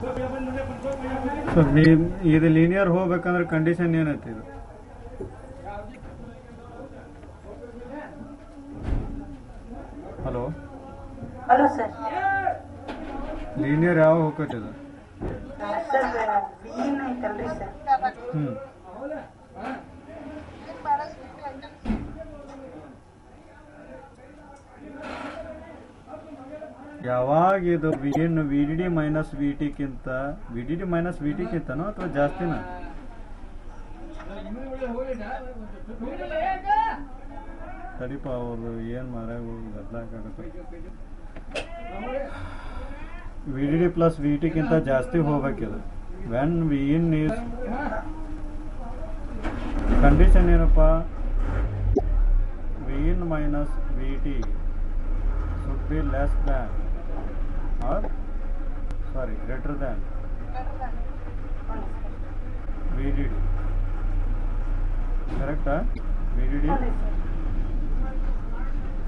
So ಇದು linear ಹೋಗ್ಬೇಕಂದ್ರೆ condition ಏನೈತಿ ಇದು? Hello hello sir. ಲೀನಿಯರ್ ಯಾವ ಹೋಗ್ತೈತಿ ಇದು? ಸರ್ ವೀನ್ ಐತಲ್ರಿ ಸರ್. ಯಾವಾಗ ಇದು ಏನು V D D minus V ಟಿಕ್ಕಿಂತ V D D minus V ಟಿಕ್ಕಿಂತನೋ ಅಥವಾ ಜಾಸ್ತಿನ? ಸರಿಪ ಅವರು ಏನು ಮಾರಾಗ ಬದಲಾಗತ್ತೆ. V D D plus V ಟಿಕ್ಕಿಂತ ಜಾಸ್ತಿ ಹೋಗ್ಬೇಕಿದು. When V in is condition ಏನಪ್ಪ? V in minus V T should be less than or greater than VDD. Correct? VDD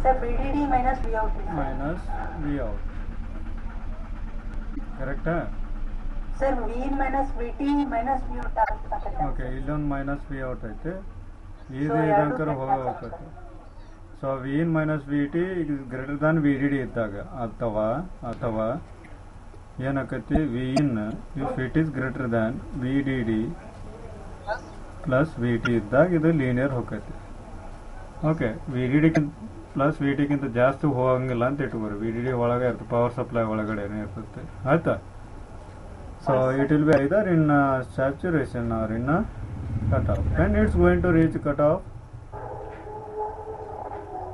sir, VDD minus V out minus V out. Correct? Sir, V in minus VT minus V out ಆಗುತ್ತೆ. Okay, ಇಲ್ಲೊಂದು minus V out ಐತೆ. ಇದು ಇದಂಕರ ಹೋಗತ್ತೆ. So V in minus V T greater than V D D ಇದ್ದಾಗ ಅಥವಾ ಏನಾಕತಿ V in if it is greater than V D D plus V T ಇದ್ದಾಗ ಇದು ಲೀನಿಯರ್ ಹೋಗತಿ. Okay, V D D plus V ಟಿಗಿಂತ ಜಾಸ್ತಿ ಹೋಗಂಗಿಲ್ಲ ಅಂತ ಇಟ್ಕೋರಿ. ವಿ ಡಿ ಡಿ ಒಳಗೆ ಇರ್ತದೆ, ಪವರ್ ಸಪ್ಲೈ ಒಳಗಡೆನೆ ಇರ್ತದೆ. ಆಯ್ತಾ? So it will be either in saturation or in cut off. When it's going to reach cut off,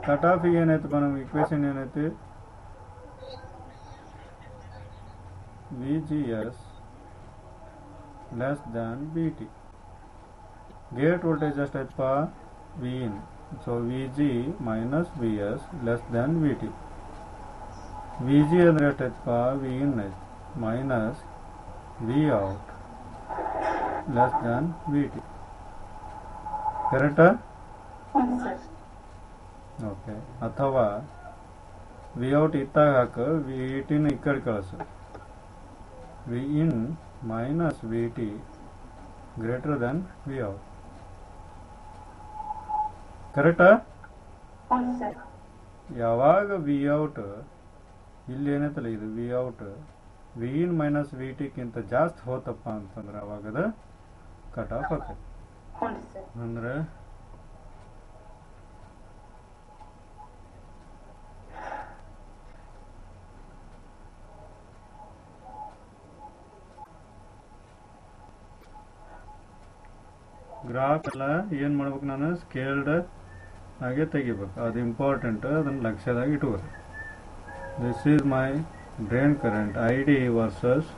cut off ಏನೈತಪ್ಪ ನಮ್ಗೆ ಇಕ್ವೇಶನ್ ಏನೈತಿ? V G S less than B T. Gate voltage ಎಷ್ಟೈತಪ್ಪ? V in. So V G minus V S less than V T. V G ಅಂದ್ರೆ ಎಷ್ಟೈತಪ್ಪ? V in ಐತಿ minus V out less than V T. ಕರೆಕ್ಟಾ? Okay. ಅಥವಾ V out ಇತ್ತಾಗ ಹಾಕ, V ಟಿನ ಈ ಕಡೆ ಕಳಿಸು. V in minus V T greater than V out. ಕರೆಕ್ಟಾ? ಯಾವಾಗ ವಿ ಔಟ್ ಇಲ್ಲಿ ಏನೈತಲ್ಲ ಇದು V out V in minus V ಟಿಕ್ಕಿಂತ ಜಾಸ್ತಿ ಹೋತಪ್ಪ ಅಂತಂದ್ರೆ ಅವಾಗದ ಕಟ್ ಆಫ್ ಆಕೈತಿ. ಅಂದ್ರೆ ಗ್ರಾಫ್ ಎಲ್ಲ ಏನು ಮಾಡ್ಬೇಕು? ನಾನು ಸ್ಕೇಲ್ಡ್ ಹಾಗೆ ತೆಗಿಬೇಕು. ಅದು ಇಂಪಾರ್ಟೆಂಟ್, ಅದನ್ನು ಲಕ್ಷ್ಯದಾಗ ಇಟ್ಕೋರಿ. This is my drain current I D versus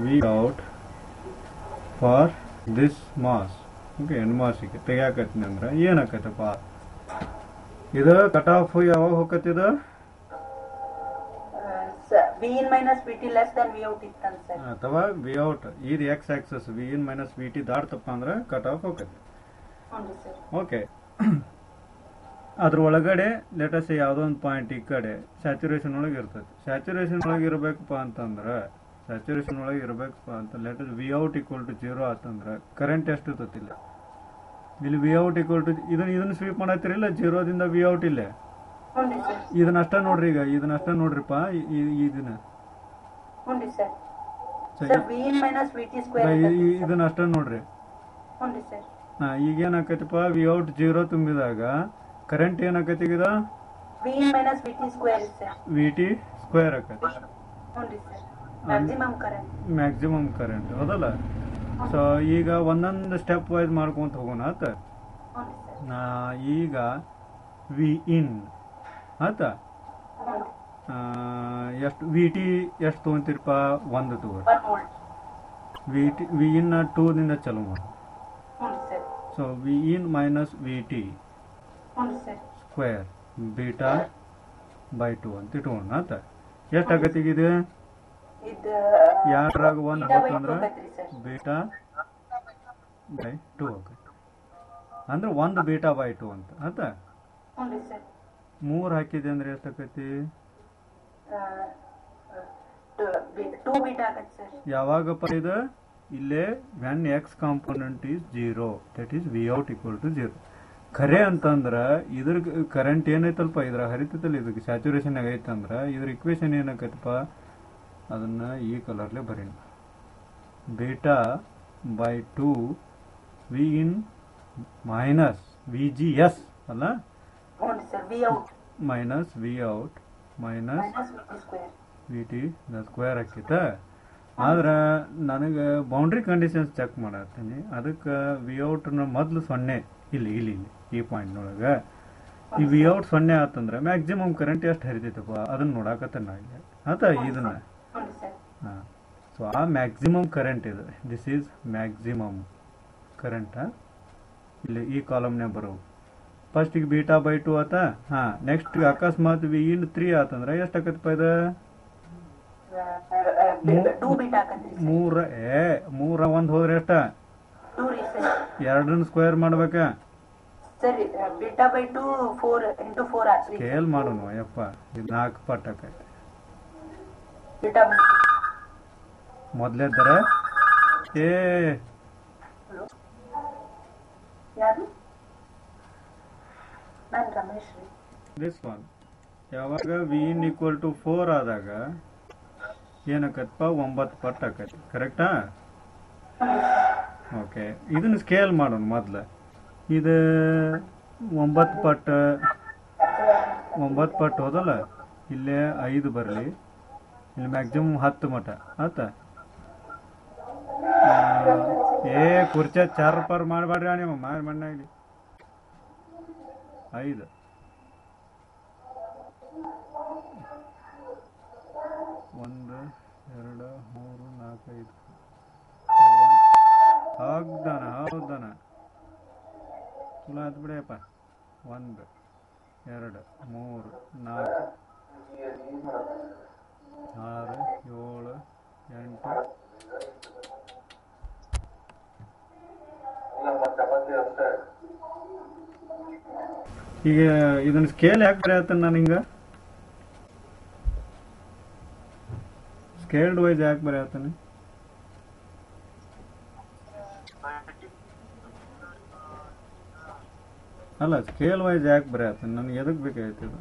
V out for this MOS. Okay, ಎಂಡ್ ಮಾಸಿಗೆ ತೆಗಿಯಾಕತ್ತೀನಿ ಅಂದ್ರೆ ಏನಾಕೈತಪ್ಪ? ಇದು ಕಟ್ ಆಫ್ ಯಾವಾಗ ಹೋಗತ್ತಿದ? V in minus V T less than V out ಇತ್ತಂತ ಸರ್. ಅಥವಾ ವಿ ಔಟ್ ಇದು X axis V in minus V T ದಾಟ್ತಪ್ಪ ಅಂದ್ರೆ ಕಟ್ ಆಫ್ ಹೋಗತ್ತೆ. ಓಕೆ, ಅದ್ರ ಒಳಗಡೆ ಲೆಟಸ್ ಯಾವುದೋ ಒಂದು ಪಾಯಿಂಟ್ ಈ ಕಡೆ ಸ್ಯಾಚುರೇಷನ್ ಒಳಗೆ ಇರ್ತದೆ. ಸ್ಯಾಚುರೇಷನ್ ಒಳಗೆ ಇರಬೇಕಪ್ಪ ಅಂತಂದ್ರೆ let's V out equal to 0 ಆತಂದ್ರೆ ಕರೆಂಟ್ ಎಷ್ಟು ಇರ್ತತಿಲ್ಲ. ಇಲ್ಲಿ ವಿ ಔಟ್ ಈಕ್ವಲ್ ಟು ಇದನ್ನ ಸ್ವೀಪ್ ಮಾಡತ್ತಿರಲ್ಲ, 0ದಿಂದ ವಿ ಔಟ್ ಇಲ್ಲೇ. ಇದನ್ನಷ್ಟ ನೋಡ್ರಿ, ಈಗ ಇದನ್ನಷ್ಟ ನೋಡ್ರಿಪ್ಪ. ಇದನ್ನ ಇದನ್ನಷ್ಟ ನೋಡ್ರಿ. ಈಗ ಏನಾಕೈತಿಪ್ಪ? ವಿ ಔಟ್ 0 ತುಂಬಿದಾಗ ಕರೆಂಟ್ ಏನಾಕೈತಿ? ಈಗ ವಿ ಟಿ ಸ್ಕ್ವೇರ್ ಆಕೈತಿ, ಮ್ಯಾಕ್ಸಿಮಮ್ ಕರೆಂಟ್. ಹೌದಲ್ಲ? ಸೊ ಈಗ ಒಂದೊಂದು ಸ್ಟೆಪ್ ವೈಸ್ ಮಾಡ್ಕೊಂತ ಹೋಗೋಣ. ಆತ ಈಗ ವಿ ಇನ್ ಆತ ಎಷ್ಟು ವಿ ಟಿ ಎಷ್ಟು ತೊಗೊಂತೀರಪ್ಪ? 1 ತಗೋರಿ. ವಿ ಇನ್ 2ದಿಂದ ಚಲೋ ಮಾಡಿ. So V in minus V T square beta by 2 ಅಂತ ಇಟ್ಕೊಂಡು ಆತ ಎಷ್ಟಾಗತ್ತೆ? ಈಗ ಇದು ಯಾರಾಗ 1 ಹೋಗ್ತಂದ್ರೆ ಬೀಟಾ ಬೈ 2 ಆಗತ್ತೆ. ಅಂದ್ರೆ 1 ಬೀಟಾ ಬೈ 2 ಅಂತ ಆತ. 3 ಹಾಕಿದೆ ಅಂದ್ರೆ ಎಷ್ಟಾಕೈತಿ? ಟೂ ಬೀಟಾ ಆಗತ್ತೆ ಸರ್. ಯಾವಾಗಪ್ಪ ಇದು ಇಲ್ಲೇ when X component is 0 that is V out equal to 0. ಖರೆ ಅಂತಂದ್ರೆ ಇದ್ರ ಕರೆಂಟ್ ಏನೈತಲ್ಪ ಇದ್ರ ಹರಿತೈತಲ್ಲ ಇದಕ್ಕೆ ಸ್ಯಾಚುರೇಷನ್ ಆಗೈತಂದ್ರೆ ಇದ್ರ ಇಕ್ವೇಶನ್ ಏನಾಕೈತಪ್ಪ ಅದನ್ನ ಈ ಕಲರ್ಲೆ ಬರೀನಿ. Beta by 2 V in minus V G S ಅಲ್ಲ ಹ್ಞೂ sir. V out minus V out minus minus V T square. V T the square ಆಕೈತ. ಆದ್ರೆ ನನಗೆ ಬೌಂಡ್ರಿ ಕಂಡೀಷನ್ಸ್ ಚೆಕ್ ಮಾಡತ್ತೀನಿ. ಅದಕ್ಕೆ ವಿ ಔಟ್ನ ಮೊದಲು 0 ಇಲ್ಲಿ ಇಲ್ಲಿ ಇಲ್ಲಿ ಈ ಪಾಯಿಂಟ್ನೊಳಗೆ ಈ ವಿ ಔಟ್ 0 ಆತಂದ್ರೆ ಮ್ಯಾಕ್ಸಿಮಮ್ ಕರೆಂಟ್ ಎಷ್ಟು ಹರಿತೈತಪ್ಪ ಅದನ್ನ ನೋಡಾಕತ್ತ ನಾ ಇಲ್ಲಿ ಆತ ಇದನ್ನ. ಹ್ಞೂ ಸರ್. ಹಾಂ, ಸೊ ಆ ಮ್ಯಾಕ್ಸಿಮಮ್ ಕರೆಂಟ್ ಇದು. This is maximum current. ಇಲ್ಲಿ ಈ ಕಾಲಮ್ನಾಗ ಬರೋವು ಫಸ್ಟಿಗೆ ಬೀಟಾ ಬೈ 2 ಆತ. ಹಾಂ, ನೆಕ್ಸ್ಟ್ ಅಕಸ್ಮಾತ್ ವಿ ಇನ್ 3 ಆತಂದ್ರೆ ಎಷ್ಟು ಆಕತ್ತಪ್ಪ ಇದು ಟೂ ಬೀಟಾ ಆಗತ್ರಿ ಸರ್. ಮೂರ ಒಂದು ಹೋದ್ರೆ ಎಷ್ಟ ಟೂ ರೀ ಸರ್. ಎರಡನ್ನ ಸ್ಕ್ವೇರ್ ಮಾಡ್ಬೇಕ. ಸರಿ ಬೀಟಾ ಬೈ 2 4 ಇಂಟು 4 ಆತ್ರಿ. ಸ್ಕೇಲ್ ಮಾಡೋಣ ಯಪ್ಪ, ಇದು 4 ಪಟ್ ಆಕೈತಿ. ಬೀಟಾ ಬೈ ಮೊದ್ಲೇದ್ದರ ಯಾರು ನಾನು ರಮೇಶ್ ರೀ. ದಿಸ್ ಒನ್ ಯಾವಾಗ ವಿ ಇನ್ ಈಕ್ವಲ್ ಟು 4 ಆದಾಗ ಏನಕ್ಕತ್ತಪ್ಪ 9 ಪಟ್ ಆಕೈತಿ. ಕರೆಕ್ಟಾ? ಓಕೆ, ಇದನ್ನ ಸ್ಕೇಲ್ ಮಾಡೋಣ ಮೊದ್ಲು. ಇದು 9 ಪಟ್ ಹೋದಲ್ಲ, ಇಲ್ಲೇ 5 ಬರಲಿ, ಇಲ್ಲಿ ಮ್ಯಾಕ್ಸಿಮಮ್ 10 ಮಟ ಆತ. ಕುರ್ಚೆ ಚಾರ್ ಪರ್ ಮಾಡಬೇಡ್ರಿ ನಿಮ್ಮ ಮಾರಿ ಮಣ್ಣಾಗಲಿ. 5 1 2 3 4 5 ಹೌದಾನ ಚಲೋ ಆಯ್ತು ಬಿಡಿಯಪ್ಪ. 1 2 3 4 6 7 8 ಈಗ ಇದನ್ನ ಸ್ಕೇಲ್ ಯಾಕೆ ಬರೆಯತ್ತ ನಾನು ಹಿಂಗ ಸ್ಕೇಲ್ಡ್ ವೈಸ್ ಯಾಕೆ ಬರೆಯತ್ತಾನೆ? ಅಲ್ಲ, ಸ್ಕೇಲ್ ವೈಸ್ ಯಾಕೆ ಬರೆಯತ್ತಾನೆ? ನನಗೆ ಎದಕ್ಕೆ ಬೇಕಾಯ್ತು ಇದು?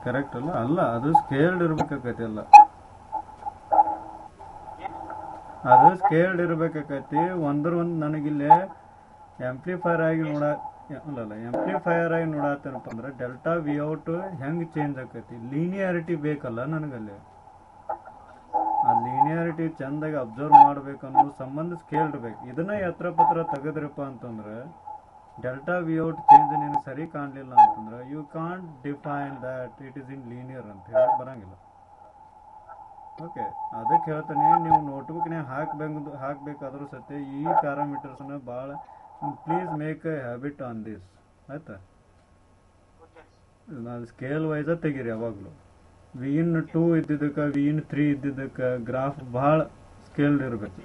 ಕರೆಕ್ಟ್ ಅಲ್ಲ? ಅಲ್ಲ, ಅದು ಸ್ಕೇಲ್ಡ್ ಇರ್ಬೇಕಾಕೈತಿ. ಅಲ್ಲ, ಅದು ಸ್ಕೇಲ್ಡ್ ಇರ್ಬೇಕಾಕೈತಿ. ಒಂದ್ರ ಒಂದು ನನಗಿಲ್ಲೇ ಆಂಪ್ಲಿಫೈರ್ ಆಗಿ ಆಂಪ್ಲಿಫೈಯರ್ ಆಗಿ ನೋಡತ್ತೇನಪ್ಪ ಅಂದ್ರೆ ಡೆಲ್ಟಾ ವಿ ಔಟ್ ಹೆಂಗೆ ಚೇಂಜ್ ಆಕೈತಿ. ಲೀನಿಯಾರಿಟಿ ಬೇಕಲ್ಲ ನನಗಲ್ಲಿ. ಆ ಲೀನಿಯಾರಿಟಿ ಚಂದಾಗಿ ಅಬ್ಸರ್ವ್ ಮಾಡ್ಬೇಕನ್ನೋ ಸಂಬಂಧ ಸ್ಕೇಲ್ಡ್ ಬೇಕು. ಇದನ್ನ ಎತ್ರ ಪತ್ರ ತೆಗೆದ್ರಪ್ಪ ಅಂತಂದ್ರೆ ಡೆಲ್ಟಾ ವಿ ಔಟ್ ಚೇಂಜ್ ನಿನಗೆ ಸರಿ ಕಾಣಲಿಲ್ಲ ಅಂತಂದ್ರೆ you can't define that it is in linear ಅಂತ ಹೇಳಕ್ ಬರಂಗಿಲ್ಲ. ಓಕೆ, ಅದಕ್ಕೆ ಹೇಳ್ತಾನೆ ನೀವು ನೋಟ್ಬುಕ್ನಾಗ ಹಾಕಬೇಕಾದ್ರೂ ಸತ್ಯ ಈ ಪ್ಯಾರಾಮೀಟರ್ಸ್ನ ಭಾಳ please make a habit on this. ಆಯ್ತಾ? ನಾನು ಸ್ಕೇಲ್ ವೈಸ ತೆಗೀರಿ ಯಾವಾಗಲೂ. ವಿ ಇನ್ 2 ಇದ್ದಿದ್ದಕ್ಕೆ ವಿ ಇನ್ 3 ಇದ್ದಿದ್ದಕ್ಕೆ ಗ್ರಾಫ್ ಭಾಳ ಸ್ಕೇಲ್ಡ್ ಇರಬೇಕು.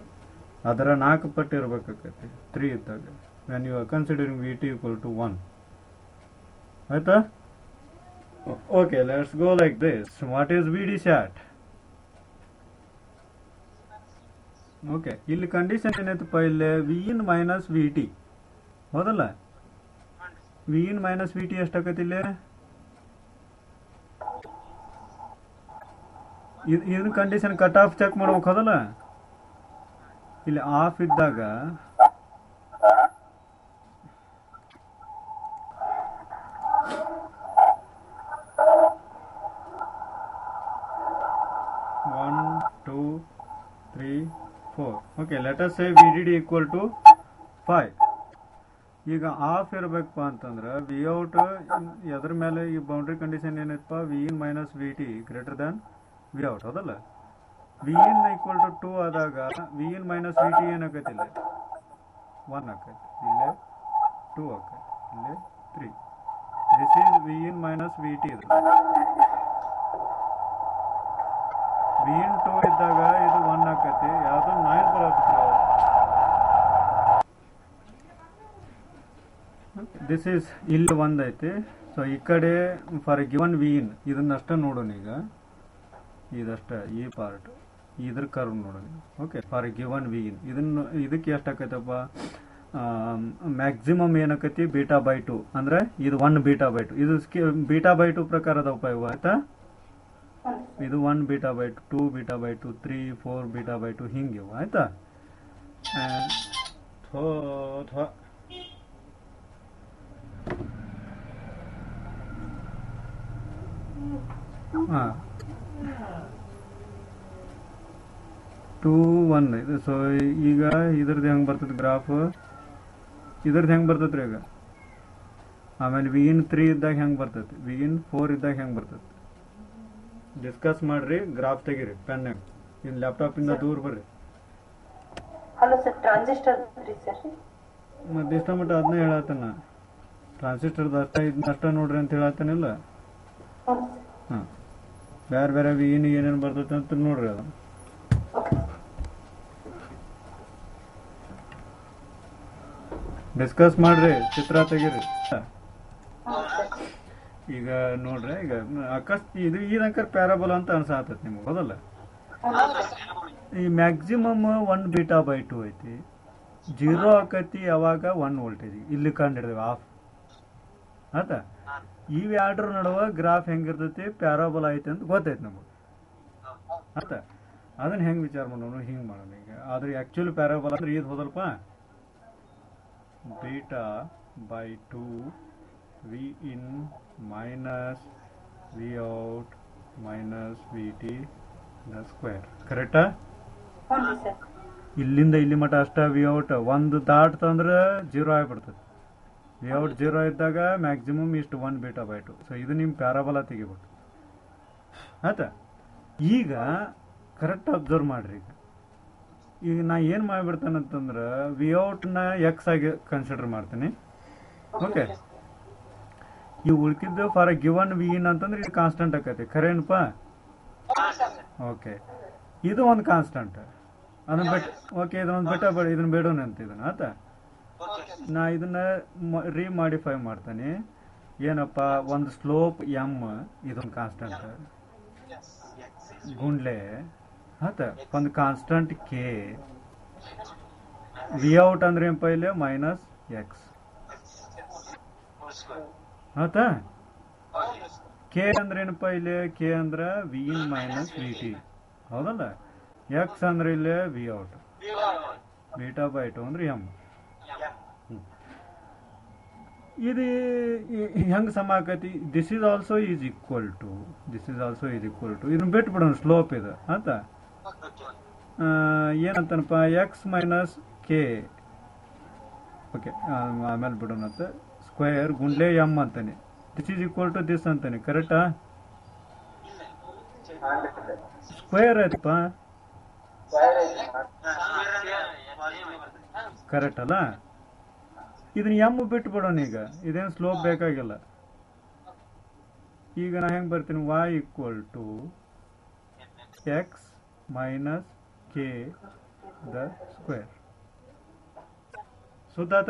ಅದರ 4 ಪಟ್ಟು ಇರ್ಬೇಕಾಕೈತಿ 3 ಇದ್ದಾಗ. When you are considering V T equal to 1. ಆಯ್ತಾ? Okay, let's go like this. What is V D sat? Okay, ಇಲ್ಲಿ ಕಂಡೀಷನ್ ಏನೈತಪ್ಪ, ಇಲ್ಲೇ V in minus V T ಹೌದಲ್ಲ? V in minus V T ಎಷ್ಟಾಕೈತಿ ಇಲ್ಲೇ? ಇದನ್ನ ಕಂಡೀಷನ್ ಕಟ್ ಆಫ್ ಚೆಕ್ ಮಾಡ್ಬೇಕು ಹೌದಲ್ಲ? ಇಲ್ಲಿ ಆಫ್ ಇದ್ದಾಗ One, 2, 3, 4. Okay, let us say VDD equal to 5. ಈಗ ಆಫ್ ಇರಬೇಕಪ್ಪ ಅಂತಂದ್ರೆ ವಿ ಔಟ್ ಎದ್ರ ಮೇಲೆ ಈ ಬೌಂಡ್ರಿ ಕಂಡೀಷನ್ ಏನೈತಪ್ಪ, V in minus V T greater than V out ಹೌದಲ್ಲ? ವಿ ಇನ್ ಈಕ್ವಲ್ ಟು 2 ಆದಾಗ V in minus V T ಏನಾಕೈತಿ? ಇಲ್ಲೇ 1 ಆಕೈತಿ, ಇಲ್ಲೇ 2 ಆಕೈತಿ, ಇಲ್ಲೇ 3. This is V in minus V T. ಇದು ವಿ ಇನ್ 2 ಇದ್ದಾಗ ಇದು 1 ಆಕೈತಿ. ಯಾವುದೋ 9 ಬರತ್ತೆ. ದಿಸ್ ಈಸ್ ಇಲ್ಲಿ ಒಂದೈತಿ. ಸೊ ಈ ಕಡೆ ಫಾರ್ ಗಿವನ್ ವಿ ಇನ್ ಇದನ್ನಷ್ಟ ನೋಡೋಣ ಈಗ, ಇದಷ್ಟ ಈ ಪಾರ್ಟ್ ಇದ್ರ ಕರ್ವ್ ನೋಡೋಣ. ಓಕೆ, ಫಾರ್ ಗಿವನ್ ವಿ ಇನ್ ಇದಕ್ಕೆ ಎಷ್ಟಾಕೈತಪ್ಪ, ಮ್ಯಾಕ್ಸಿಮಮ್ ಏನಾಕೈತಿ ಬೀಟಾ ಬೈ 2 ಅಂದ್ರೆ ಇದು 1 ಬೀಟಾ ಬೈ 2. ಇದು ಬೀಟಾ ಬೈ 2 ಪ್ರಕಾರ ಅದಾವಪ್ಪ ಇವು, ಆಯ್ತಾ. ಇದು 1 beta by 2, 2 beta by 2, 3, 4 beta by 2 ಹಿಂಗೆ ಇವು, ಆಯ್ತಾ. ಹಾಂ 2 1 ಇದು. ಸೊ ಈಗ ಇದ್ರದ್ದು ಹೆಂಗೆ ಬರ್ತದೆ ಗ್ರಾಫ್, ಇದ್ರದ್ದು ಹೆಂಗೆ ಬರ್ತೈತೆ ರೀ ಈಗ. ಆಮೇಲೆ ವಿ ಇನ್ 3 ಇದ್ದಾಗ ಹೆಂಗೆ ಬರ್ತೈತಿ, ವಿ ಇನ್ 4 ಇದ್ದಾಗ ಹೆಂಗೆ ಬರ್ತೈತಿ ಡಿಸ್ಕಸ್ ಮಾಡ್ರಿ. ಗ್ರಾಫ್ ತೆಗೀರಿ ಪೆನ್ನಾಗ, ಇನ್ನು ಲ್ಯಾಪ್ಟಾಪಿಂದ ದೂರ ಬರ್ರಿ. Hello sir, transistor sir. ಮತ್ತೆ ಇಷ್ಟ ಮಟ್ಟ ಅದನ್ನ ಹೇಳತ್ತಾನ, ಟ್ರಾನ್ಸಿಸ್ಟರ್ದು ಅಷ್ಟ ನೋಡ್ರಿ ಅಂತ ಹೇಳತ್ತಾನಿಲ್ಲ. ಹಾಂ, ಬೇರೆ ಬೇರೆ ವಿ ಇನ್ ಏನೇನು ಬರ್ತೈತೆ ಅಂತ ನೋಡ್ರಿ ಅದು. ಡಿಸ್ಕಸ್ ಮಾಡ್ರಿ, ಚಿತ್ರ ತೆಗೀರಿ. ಈಗ ನೋಡ್ರಿ, ಈಗ ಇದು ಇದಂಕರ್ ಪ್ಯಾರಾಬೋಲ ಅಂತ ಅನ್ಸಾತೈತಿ ನಿಮ್ಗೆ, ಹೌದಲ್ಲ. ಈ ಮ್ಯಾಕ್ಸಿಮಮ್ 1 ಬೀಟಾ ಬೈ 2 ಐತಿ, 0 ಆಕೈತಿ ಯಾವಾಗ 1 ವೋಲ್ಟೇಜ್ ಇಲ್ಲಿ ಕಂಡಿಡ್ದೇವೆ ಆಫ್, ಆಯ್ತಾ. ಇವ್ ಎರಡರ ನಡುವೆ ಗ್ರಾಫ್ ಹೆಂಗಿರ್ತೈತಿ, ಪ್ಯಾರಾಬೋಲ ಐತಿ ಅಂತ ಗೊತ್ತೈತಿ ನಮಗೆ, ಆಯ್ತಾ. ಅದನ್ನ ಹೆಂಗೆ ವಿಚಾರ ಮಾಡೋಣ, ಹಿಂಗೆ ಮಾಡೋಣ ಈಗ. ಆದ್ರೆ ಆ್ಯಕ್ಚುಲಿ ಪ್ಯಾರಾಬೋಲ ಅಂದ್ರೆ ಇದು ಹೋದಲ್ಪ, beta by 2 V in minus V out minus V T the square, ಕರೆಕ್ಟಾ. ಇಲ್ಲಿಂದ ಇಲ್ಲಿ ಮಟ್ಟ ಅಷ್ಟ ವಿ ಔಟ್ ಒಂದು ದಾಟ್ತಂದ್ರೆ 0 ಆಗಿಬಿಡ್ತದೆ. ವಿ ಔಟ್ 0 ಇದ್ದಾಗ ಮ್ಯಾಕ್ಸಿಮಮ್ ಇಷ್ಟು 1 ಬೀಟಾ ಬೈ 2. ಸೊ ಇದು ನಿಮ್ಮ ಪ್ಯಾರಾಬೋಲ ತೆಗಿಬೇಕು, ಆಯ್ತಾ. ಈಗ ಕರೆಕ್ಟ್ ಅಬ್ಸರ್ವ್ ಮಾಡ್ರಿ. ಈಗ ನಾ ಏನು ಮಾಡಿಬಿಡ್ತಾನಂತಂದ್ರೆ ವಿ ಔಟ್ನ ಎಕ್ಸ್ ಆಗಿ ಕನ್ಸಿಡರ್ ಮಾಡ್ತೀನಿ. ಓಕೆ, ಇವು ಉಳ್ಕಿದ್ದು ಫಾರ್ ಗಿವನ್ ವಿ ಇನ್ ಅಂತಂದ್ರೆ ಇದು ಕಾನ್ಸ್ಟೆಂಟ್ ಆಕೈತಿ, ಖರೇನಪ್ಪ. ಓಕೆ, ಇದು ಒಂದು ಕಾನ್ಸ್ಟೆಂಟ್, ಅದನ್ನ ಬಿಟ್ಟು ಓಕೆ ಇದನ್ನೊಂದು ಬಿಟ್ಟ ಇದನ್ನ ಬೇಡೋಣ ಅಂತ ಇದನ್ನ, ಆಯ್ತಾ. ನಾ ಇದನ್ನ ಮಾಡಿಫೈ ಮಾಡ್ತಾನೆ. ಏನಪ್ಪ, ಒಂದು ಸ್ಲೋಪ್ ಎಮ್ ಇದೊಂದು ಕಾನ್ಸ್ಟೆಂಟ್ ಗುಂಡ್ಲೆ, ಆಯ್ತಾ. ಒಂದು ಕಾನ್ಸ್ಟೆಂಟ್ ಕೆ, ವಿ ಔಟ್ ಅಂದ್ರೆ ಏನಪ್ಪ ಇಲ್ಲಿ ಮೈನಸ್ ಎಕ್ಸ್, ಆಯ್ತಾ. ಕೆ ಅಂದ್ರೆ ಏನಪ್ಪ ಇಲ್ಲಿ, ಕೆ ಅಂದ್ರೆ V in minus V T, ಹೌದಲ್ಲ. ಎಕ್ಸ್ ಅಂದ್ರೆ ಇಲ್ಲಿ ವಿ ಔಟ್, ಬೀಟಾ ಬೈ 2 ಅಂದ್ರೆ ಎಮ್. ಇದು ಹೆಂಗೆ ಸಮ ಆಕೈತಿ, this is also is equal to ಇದನ್ನ ಬಿಟ್ಬಿಡೋಣ, ಸ್ಲೋಪ್ ಇದು, ಆಯ್ತಾ. ಏನಂತನಪ್ಪ, ಎಕ್ಸ್ ಮೈನಸ್ ಕೆ, ಓಕೆ ಆಮೇಲೆ ಬಿಡೋಣಂತ, ಸ್ಕ್ವೇರ್ ಗುಂಡ್ಲೆ ಎಮ್ ಅಂತಾನೆ, this is equal to this ಅಂತಾನೆ, ಕರೆಕ್ಟಾ. ಸ್ಕ್ವೇರ್ ಆಯ್ತಪ್ಪ, ಕರೆಕ್ಟ್ ಅಲ್ಲ. ಇದನ್ನ ಎಮ್ ಬಿಟ್ಟು ಬಿಡೋಣ ಈಗ, ಇದೇನು ಸ್ಲೋಪ್ ಬೇಕಾಗಿಲ್ಲ. ಈಗ ನಾ ಹೆಂಗೆ ಬರ್ತೀನಿ, y equal to X minus K the square, ಸುತ್ತಾತ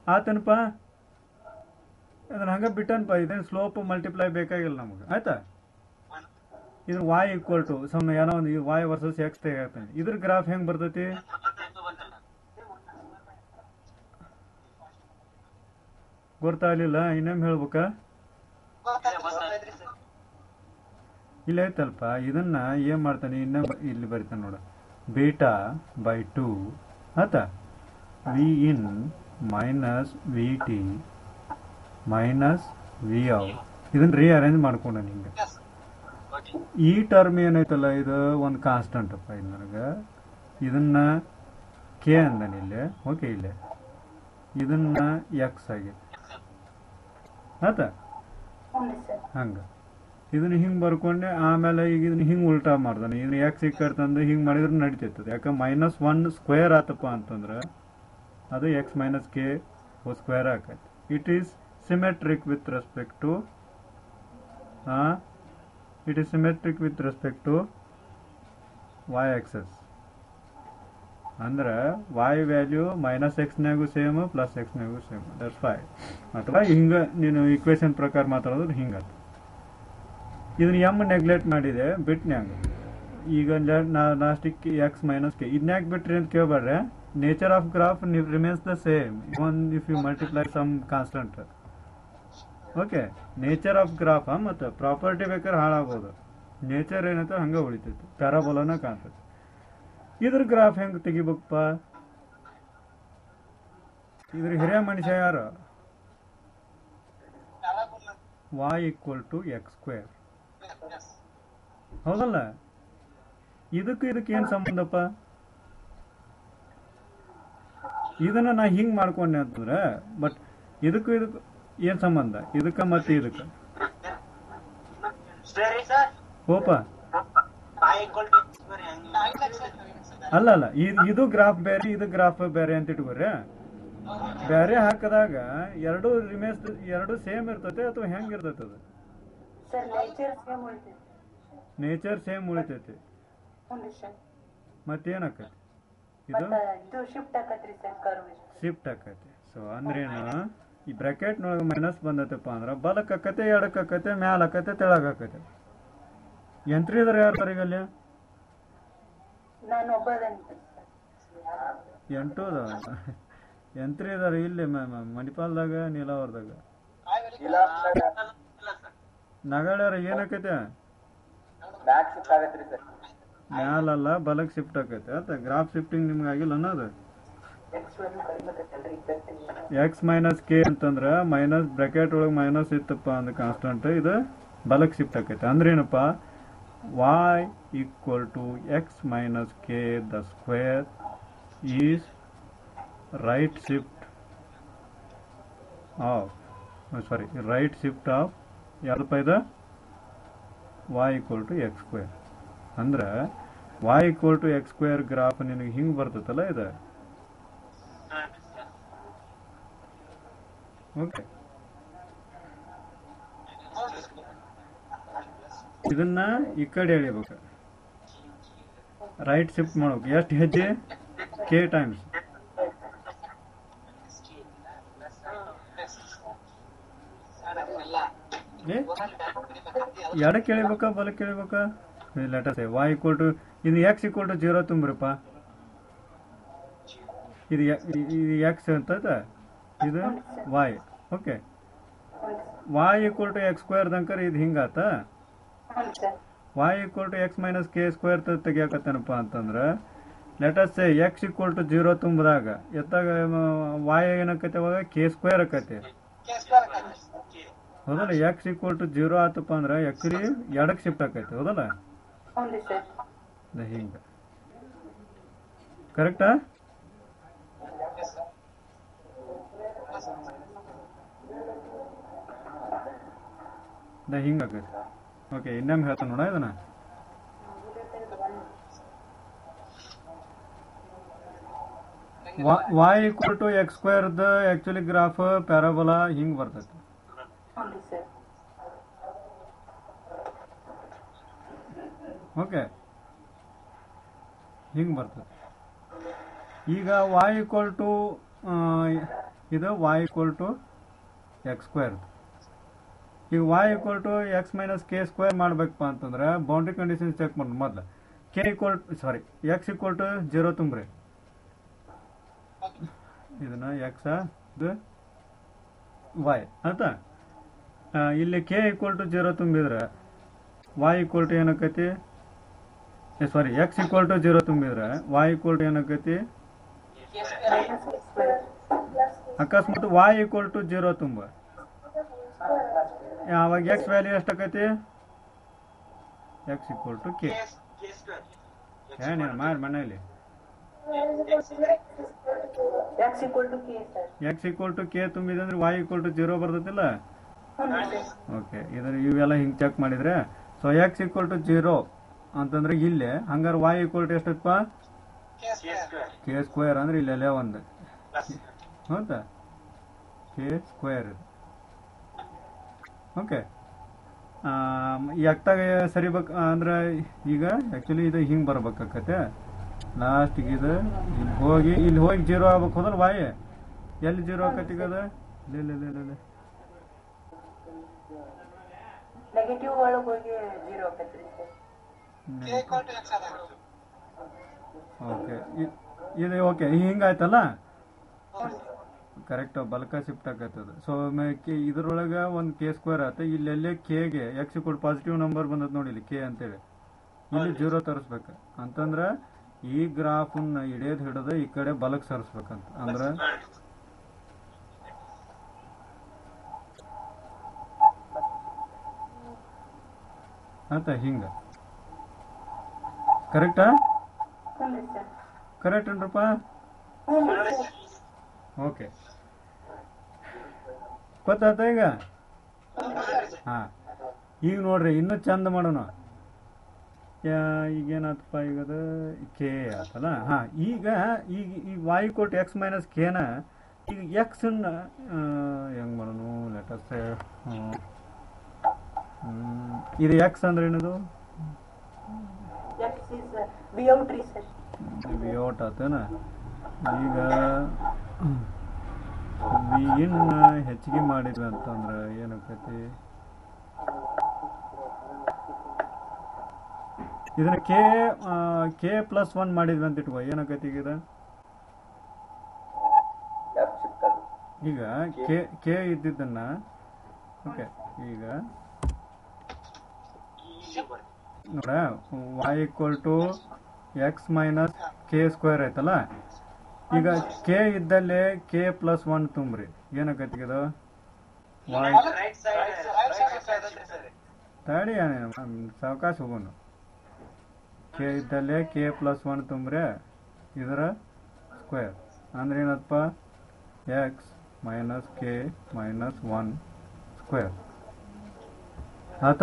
ಆತನಪ್ಪ. ಅದನ್ನ ಹಂಗೆ ಬಿಟ್ಟನಪ್ಪ, ಇದೇನು ಸ್ಲೋಪ್ ಮಲ್ಟಿಪ್ಲೈ ಬೇಕಾಗಿಲ್ಲ ನಮಗೆ, ಆಯ್ತಾ. ಇದನ್ನ y ಈಕ್ವಲ್ ಟು ಸಮ್ ಏನೋ ಒಂದು y ವರ್ಸಸ್ ಎಕ್ಸ್ ತೆಗಿತಾನೆ. ಇದ್ರ ಗ್ರಾಫ್ ಹೆಂಗೆ ಬರ್ತೈತಿ, ಗೊತ್ತಾಗಲಿಲ್ಲ, ಇನ್ನೊಮ್ಮೆ ಹೇಳ್ಬೇಕಾ. ಇಲ್ಲ ಐತಲ್ಪ, ಇದನ್ನ ಏನ್ ಮಾಡ್ತಾನೆ, ಇಲ್ಲಿ ಬರಿತಾನೆ ನೋಡ, ಬೀಟಾ ಬೈ 2 ಆಯ್ತಾ, V in minus V T minus V out. ಇದನ್ನ ರೀಅರೇಂಜ್ ಮಾಡ್ಕೊಂಡ ನಿಂಗೆ. ಈ ಟರ್ಮ್ ಏನೈತಲ್ಲ, ಇದು ಒಂದು ಕಾನ್ಸ್ಟೆಂಟ್ ಅಪ್ಪ, ಇದು ನನಗೆ ಇದನ್ನ ಕೆ ಅಂದಾನೆ ಇಲ್ಲೇ, ಓಕೆ. ಇಲ್ಲೇ ಇದನ್ನ ಎಕ್ಸ್ ಆಗೈತೆ, ಆಯ್ತಾ. ಹಂಗ ಇದನ್ನ ಹಿಂಗೆ ಬರ್ಕೊಂಡೆ. ಆಮೇಲೆ ಈಗ ಇದನ್ನ ಹಿಂಗೆ ಉಲ್ಟಾ ಮಾಡ್ದಾನೆ, ಇದನ್ನ ಎಕ್ಸ್ ತಂದು ಹಿಂಗೆ ಮಾಡಿದ್ರೆ ನಡಿತೈತದೆ. ಯಾಕೆ -1 ಸ್ಕ್ವೇರ್ ಆತಪ್ಪ ಅಂತಂದ್ರೆ ಅದು ಎಕ್ಸ್ ಮೈನಸ್ ಕೆ ಸ್ಕ್ವೇರ್ ಆಕೈತಿ. It is symmetric with respect to y axis. ಅಂದ್ರೆ y ವ್ಯಾಲ್ಯೂ ಮೈನಸ್ ಎಕ್ಸ್ನಾಗೂ ಸೇಮ್ ಪ್ಲಸ್ ಎಕ್ಸ್ನಾಗೂ ಸೇಮ್, ದಟ್ಸ್ ಫೈ. ಅಥವಾ ಹಿಂಗೆ ನೀನು ಈಕ್ವೇಶನ್ ಪ್ರಕಾರ ಮಾತಾಡೋದ್ರೆ ಹಿಂಗತ್ತ. ಇದನ್ನ ಎಮ್ ನೆಗ್ಲೆಕ್ಟ್ ಮಾಡಿದೆ ಬಿಟ್ನ್ಯಾಗ. ಈಗ ಲಾಸ್ಟಿಗೆ ಎಕ್ಸ್ ಮೈನಸ್ ಕೆ ಇದನ್ಯಾಕೆ ಬಿಟ್ರಿ ಅಂತ ಕೇಳ್ಬೇಡ್ರೆ, nature of graph remains the same even if you multiply some constant. Okay, nature of graph ಮತ್ತು ಪ್ರಾಪರ್ಟಿ ಬೇಕಾದ್ರೆ ಹಾಳಾಗ್ಬೋದು, ನೇಚರ್ ಏನಂತ ಹಂಗೆ ಉಳಿತೈತಿ, ಪ್ಯಾರಾಬೋಲನ ಕಾಣ್ತೈತಿ. ಇದ್ರ ಗ್ರಾಫ್ ಹೆಂಗೆ ತೆಗಿಬೇಕಪ್ಪ? ಇದ್ರ ಹಿರಿಯ ಮನುಷ್ಯ ಯಾರು? y = x². ಹೌದಲ್ಲ? ಇದಕ್ಕೆ ಏನು ಸಂಬಂಧಪ್ಪ? ಇದನ್ನ ನಾ ಹಿಂಗೆ ಮಾಡ್ಕೊಂಡೆ ಅಂತಂದ್ರೆ, ಬಟ್ ಇದಕ್ಕೂ ಏನು ಸಂಬಂಧ? ಇದಕ್ಕೆ ಮತ್ತೆ ಇದಕ್ಕೆ ಓಪ ಅಲ್ಲ ಇದು ಗ್ರಾಫ್ ಬೇರೆ, ಇದು ಗ್ರಾಫ್ ಬೇರೆ ಅಂತ ಇಟ್ಕೋರಿ. ಬೇರೆ ಹಾಕಿದಾಗ ಎರಡು ಸೇಮ್ ಇರ್ತೈತೆ ಅಥವಾ ಹೆಂಗಿರ್ತೈತೆ? ಅದು ನೇಚರ್ ಸೇಮ್ ಉಳಿತೈತಿ. ಮತ್ತೇನಾಕತಿ? ಇದು ಶಿಫ್ಟ್ ಆಕತಿ. ಸೊ ಅಂದ್ರೇನು, ಈ ಬ್ರಾಕೆಟ್ನೊಳಗೆ ಮೈನಸ್ ಬಂದೈತಪ್ಪ ಅಂದ್ರೆ ಬಲಕ್ಕೆ ಆಕತೆ, ಎಡಕ್ಕೆ ಆಕತೆ, ಮ್ಯಾಲ ಆಕತೆ, ತೆಳಗೆ ಆಕತೆ. ಎಂಟ್ರಿ ಇದಾರೆ ಯಾರು ಈಗಲ್ಲಿ? 8 ಎಂಟ್ರಿ ಇದಾರೆ ಇಲ್ಲಿ ಮಣಿಪಾಲ್ದಾಗ, ನೀಲಾವರದಾಗ. ನಗಾಡ್ಯಾರ ಏನಾಕೈತೆ? ಮ್ಯಾಲಲ್ಲ ಬಲಕ್ಕೆ ಶಿಫ್ಟ್ ಆಕೈತೆ. ಆತ ಗ್ರಾಫ್ ಶಿಫ್ಟಿಂಗ್ ನಿಮ್ಗೆ ಆಗಿಲ್ಲ ಅನ್ನೋದು. ಎಕ್ಸ್ ಮೈನಸ್ ಕೆ ಅಂತಂದ್ರೆ ಮೈನಸ್ ಬ್ರಾಕೆಟ್ ಒಳಗೆ ಮೈನಸ್ ಇತ್ತಪ್ಪ ಅಂದ್ರೆ ಕಾನ್ಸ್ಟಂಟ್, ಇದು ಬಲಕ್ಕೆ ಶಿಫ್ಟ್ ಆಕೈತೆ. ಅಂದ್ರೆ ಏನಪ್ಪ? y = x - k the square is right shift of ಯಾವ್ದಪ್ಪ ಇದು? y = x². ಅಂದ್ರೆ y = x² ಗ್ರಾಫ್ ನಿನಗೆ ಹಿಂಗೆ ಬರ್ತೈತಲ್ಲ ಇದು. ಓಕೆ, ಇದನ್ನ ಈ ಕಡೆ ಎಳಿಬೇಕು, ರೈಟ್ ಶಿಫ್ಟ್ ಮಾಡ್ಬೇಕು. ಎಷ್ಟು ಹೆಜ್ಜೆ? k times. ಎಡಕ್ಕೆ ಎಳಿಬೇಕಾ ಬಲಕ್ಕೆ ಎಳಿಬೇಕಾ? ಲೆಟರ್ಸ್ y = ಇದು x = 0 ತುಂಬ್ರಪ್ಪ. ಇದು x ಅಂತ ಇದು y. ಓಕೆ, y = x² ದಂಕರ್ ಇದು ಹಿಂಗಾತ. y = x - k² ತೆಗಿಯಾಕತ್ತೇನಪ್ಪ ಅಂತಂದ್ರೆ, ಲೆಟರ್ಸ್ x = 0 ತುಂಬಿದಾಗ ಎತ್ತಾಗ y ಏನಕ್ಕೈತೆ? ಅವಾಗ k² ಆಕೈತೆ. ಹೌದಲ್ಲ? x = 0 ಆತಪ್ಪ ಅಂದ್ರೆ ಆಕ್ಚುಲಿ ಎಡಕ್ಕೆ ಶಿಫ್ಟ್ ಆಕೈತೆ. ಹೌದಲ್ಲ? ಹಿಂಗ ಕರೆಕ್ಟಾ? ಹಿಂಗಾಕೈತೆ. ಓಕೆ, ಇನ್ನೊಮ್ಮೆ ಹೇಳ್ತಾನೆ ನೋಡ ಇದನ್ನ. y = x² actually graph parabola ಹಿಂಗ್ ಬರ್ತೈತೆ. ಓಕೆ, ಹಿಂಗೆ ಬರ್ತದೆ. ಈಗ y ಇದು y = x². ಈಗ y = x - k² ಮಾಡ್ಬೇಕಪ್ಪ ಅಂತಂದ್ರೆ ಬೌಂಡ್ರಿ ಕಂಡೀಷನ್ ಚೆಕ್ ಮಾಡಿ ಮೊದಲು. x = 0 ತುಂಬ್ರಿ. ಇದನ್ನ x ಇದು y ಆಯ್ತಾ? ಇಲ್ಲಿ k = 0 ತುಂಬಿದ್ರೆ y = ಏನಕ್ಕೈತಿ? x = 0 ತುಂಬಿದ್ರೆ y = ಏನಕ್ಕೈತಿ? ಅಕಸ್ಮಾತ್ y = 0 ತುಂಬ, ಅವಾಗ x ವ್ಯಾಲ್ಯೂ ಎಷ್ಟಾಕೈತಿ? x = k. ಏನೇನು ಮಾಡಿ ಮನೆಯಲ್ಲಿ x = k ತುಂಬಿದಂದ್ರೆ y = 0 ಬರ್ತೈತಿಲ್ಲ. ಓಕೆ, ಇವೆಲ್ಲ ಹಿಂಗೆ ಚೆಕ್ ಮಾಡಿದ್ರೆ, ಸೊ x = 0 ಅಂತಂದ್ರೆ ಇಲ್ಲೇ, ಹಂಗಾರೆ y = ಎಷ್ಟಪ್ಪ? k² ಅಂದ್ರೆ ಇಲ್ಲೆಲ್ಲ 1. ಹೌದಾ? k². ಓಕೆ, ಎಕ್ತಾಗ ಸರಿಬೇಕು ಅಂದ್ರೆ ಈಗ ಆ್ಯಕ್ಚುಲಿ ಇದು ಹಿಂಗೆ ಬರ್ಬೇಕಾಕತ್ತೆ. ಲಾಸ್ಟಿಗೆ ಇದು ಇಲ್ಲಿ ಹೋಗಿ ಜೀರೋ ಆಗ್ಬೇಕು ಹೋದಲ್ಲ ವಾಯ್ ಎಲ್ಲಿ ಜೀರೋ ಆಕತಿ ಈಗ ಅದು ಇಲ್ಲ ನೆಗೆಟಿವ್ ಒಳಗೆ ಹೋಗಿ 0 ಆಕತ್ರಿ ಸರ್ ಓಕೆ ಇದು ಓಕೆ ಹಿಂಗಾಯ್ತಲ್ಲ ಕರೆಕ್ಟ್ ಬಲ್ಕ ಶಿಫ್ಟ್ ಆಗತ್ತದ ಸೊ ಇದ್ರೊಳಗೆ ಒಂದು ಕೆ ಸ್ಕ್ವೇರ್ ಆತ ಇಲ್ಲೆಲ್ಲೇ ಕೆಗೆ ಎಕ್ಸ್ ಇಕ್ವಲ್ ಪಾಸಿಟಿವ್ ನಂಬರ್ ಬಂದದ್ ನೋಡಿ ಇಲ್ಲಿ ಕೆ ಅಂತೇಳಿ ಇಲ್ಲಿ 0 ತರಿಸ್ಬೇಕು ಅಂತಂದ್ರೆ ಈ ಗ್ರಾಫನ್ನ ಹಿಡಿದು ಈ ಕಡೆ ಬಲಕ್ ಸರಿಸ್ಬೇಕಂತ ಅಂದ್ರೆ ಆತ ಹಿಂಗ ಕರೆಕ್ಟಾ ಕರೆಕ್ಟ್ ಏನ್ರಪ್ಪ ಓಕೆ ಗೊತ್ತಾತ ಈಗ ಹಾ ಈಗ ನೋಡ್ರಿ ಇನ್ನೂ ಚಂದ ಮಾಡೋಣ ಈಗೇನಾತಪ್ಪ ಈಗದ ಕೆ ಆತಲ್ಲ ಹಾ ಈಗ ಈ ವಾಯು ಕೊಟ್ಟು ಎಕ್ಸ್ ಮೈನಸ್ ಕೆನ ಈಗ ಎಕ್ಸ್ ಹೆಂಗ್ ಮಾಡೋಣ ಲೆಟಸ್ ಇದು ಎಕ್ಸ್ ಅಂದ್ರೆ ಏನದು ವಿಔಟ್ ಆತನ ಈಗ ವಿನ್ ಹೆಚ್ಚಿಗೆ ಮಾಡಿದ್ವಿ ಅಂತಂದ್ರೆ ಏನಾಕತಿ ಇದನ್ನ ಕೆ ಪ್ಲಸ್ 1 ಮಾಡಿದ್ವಿ ಅಂತ ಇಟ್ಕೋ ಏನಾಕತಿ ಈಗ ಕೆ ಇದ್ದಿದ್ದನ್ನ ಓಕೆ ಈಗ ನೋಡ y equal to X minus K square ಆಯ್ತಲ್ಲ ಈಗ ಕೆ ಇದ್ದಲ್ಲೇ ಕೆ ಪ್ಲಸ್ 1 ತುಂಬ್ರಿ ಏನಾಕತಿ ಇದು ತಡಿ ಸಾವಕಾಶ ಹೋಗೋಣ ಕೆ ಇದ್ದಲ್ಲೇ ಕೆ ಪ್ಲಸ್ 1 ತುಂಬ್ರೆ ಇದರ ಸ್ಕ್ವೇರ್ ಅಂದ್ರೆ ಏನಪ್ಪ X minus K minus 1 square ಆತ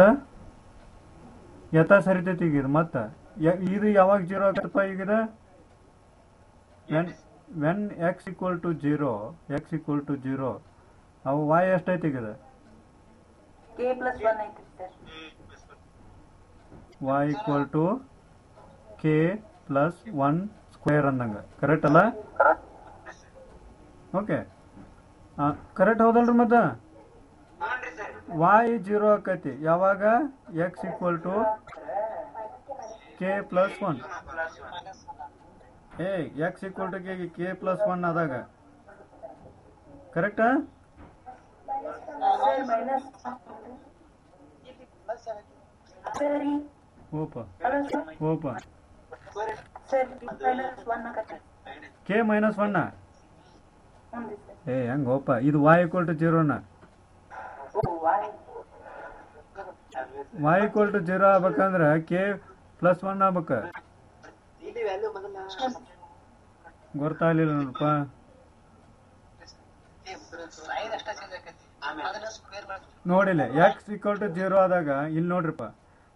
ಯಥಾ ಸರಿತೈತಿ ಈಗ ಇದು ಮತ್ತೆ ಇದು ಯಾವಾಗ 0 ಆಗತ್ತಪ್ಪ ಈಗ ವೆನ್ ಎಕ್ಸ್ ಈಕ್ವಲ್ ಟು 0 ಅವು y ಎಷ್ಟೈತಿ ಈಗ y equal to K plus 1 square ಅಂದಂಗ ಕರೆಕ್ಟ್ ಅಲ್ಲ ಓಕೆ ಕರೆಕ್ಟ್ ಹೌದಲ್ರಿ ಮತ್ತೆ y 0 ಆಕೈತಿ ಯಾವಾಗ X equal to K plus 1 X equal to K plus 1 ಆದಾಗ ಕರೆಕ್ಟಾ ಓಪ ಕೆ ಮೈನಸ್ 1 ಹೆಂಗ ಓಪ ಇದು y equal to 0 y equal to 0 ಆಗ್ಬೇಕಂದ್ರ ಕೆ ಪ್ಲಸ್ 1 ಆಗ್ಬೇಕ ಗೊತ್ತಾಗ್ಲಿಲ್ಲ ನೋಡಪ್ಪ ನೋಡಿಲ್ಲ ಎಕ್ಸ್ ಈಕ್ವಲ್ ಟು 0 ಆದಾಗ ಇಲ್ಲಿ ನೋಡ್ರಿಪ್ಪ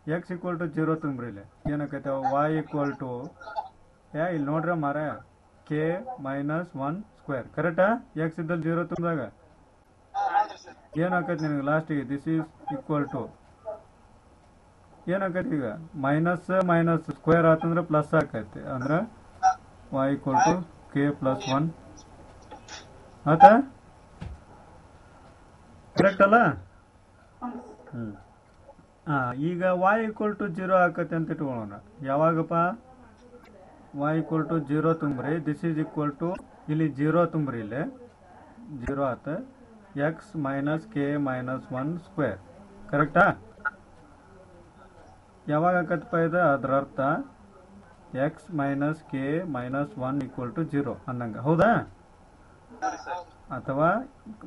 ಎಕ್ಸ್ ಈಕ್ವಲ್ ಟು 0 ತುಂಬ್ರಿ ಇಲ್ಲಿ ಏನಕೈತೆ y ಈಕ್ವಲ್ ಟು ಇಲ್ಲಿ ನೋಡ್ರ ಮಾರ ಕೆ ಮೈನಸ್ 1 ಸ್ಕ್ವೇರ್ ಕರೆಕ್ಟಾ ಎಕ್ಸ್ ಇದ್ದಲ್ಲಿ 0 ತುಂಬಿದಾಗ ಏನಾಕೈತಿ ನಿನಗೆ ಲಾಸ್ಟಿಗೆ ದಿಸ್ ಈಸ್ ಈಕ್ವಲ್ ಟು ಏನಾಕೈತಿ ಈಗ ಮೈನಸ್ ಸ್ಕ್ವೇರ್ ಆತಂದ್ರೆ ಪ್ಲಸ್ ಆಕೈತಿ ಅಂದ್ರೆ y equal to K plus 1 ಆತ ಕರೆಕ್ಟ್ ಅಲ್ಲ ಈಗ y ಈಕ್ವಲ್ ಟು 0 ಆಕೈತಿ ಅಂತ ಇಟ್ಕೊಳ್ಳೋಣ ಯಾವಾಗಪ್ಪ y ಈಕ್ವಲ್ ಟು 0 ತುಂಬ್ರಿ ದಿಸ್ ಈಸ್ ಈಕ್ವಲ್ ಟು ಇಲ್ಲಿ 0 ತುಂಬ್ರಿ ಇಲ್ಲಿ 0 ಆತ X minus K minus 1 square ಕರೆಕ್ಟಾ ಯಾವಾಗ ಆಕತ್ತಪ್ಪ ಇದು ಅದರ ಅರ್ಥ X minus K minus 1 equal to 0 ಅಂದಂಗ ಹೌದಾ ಅಥವಾ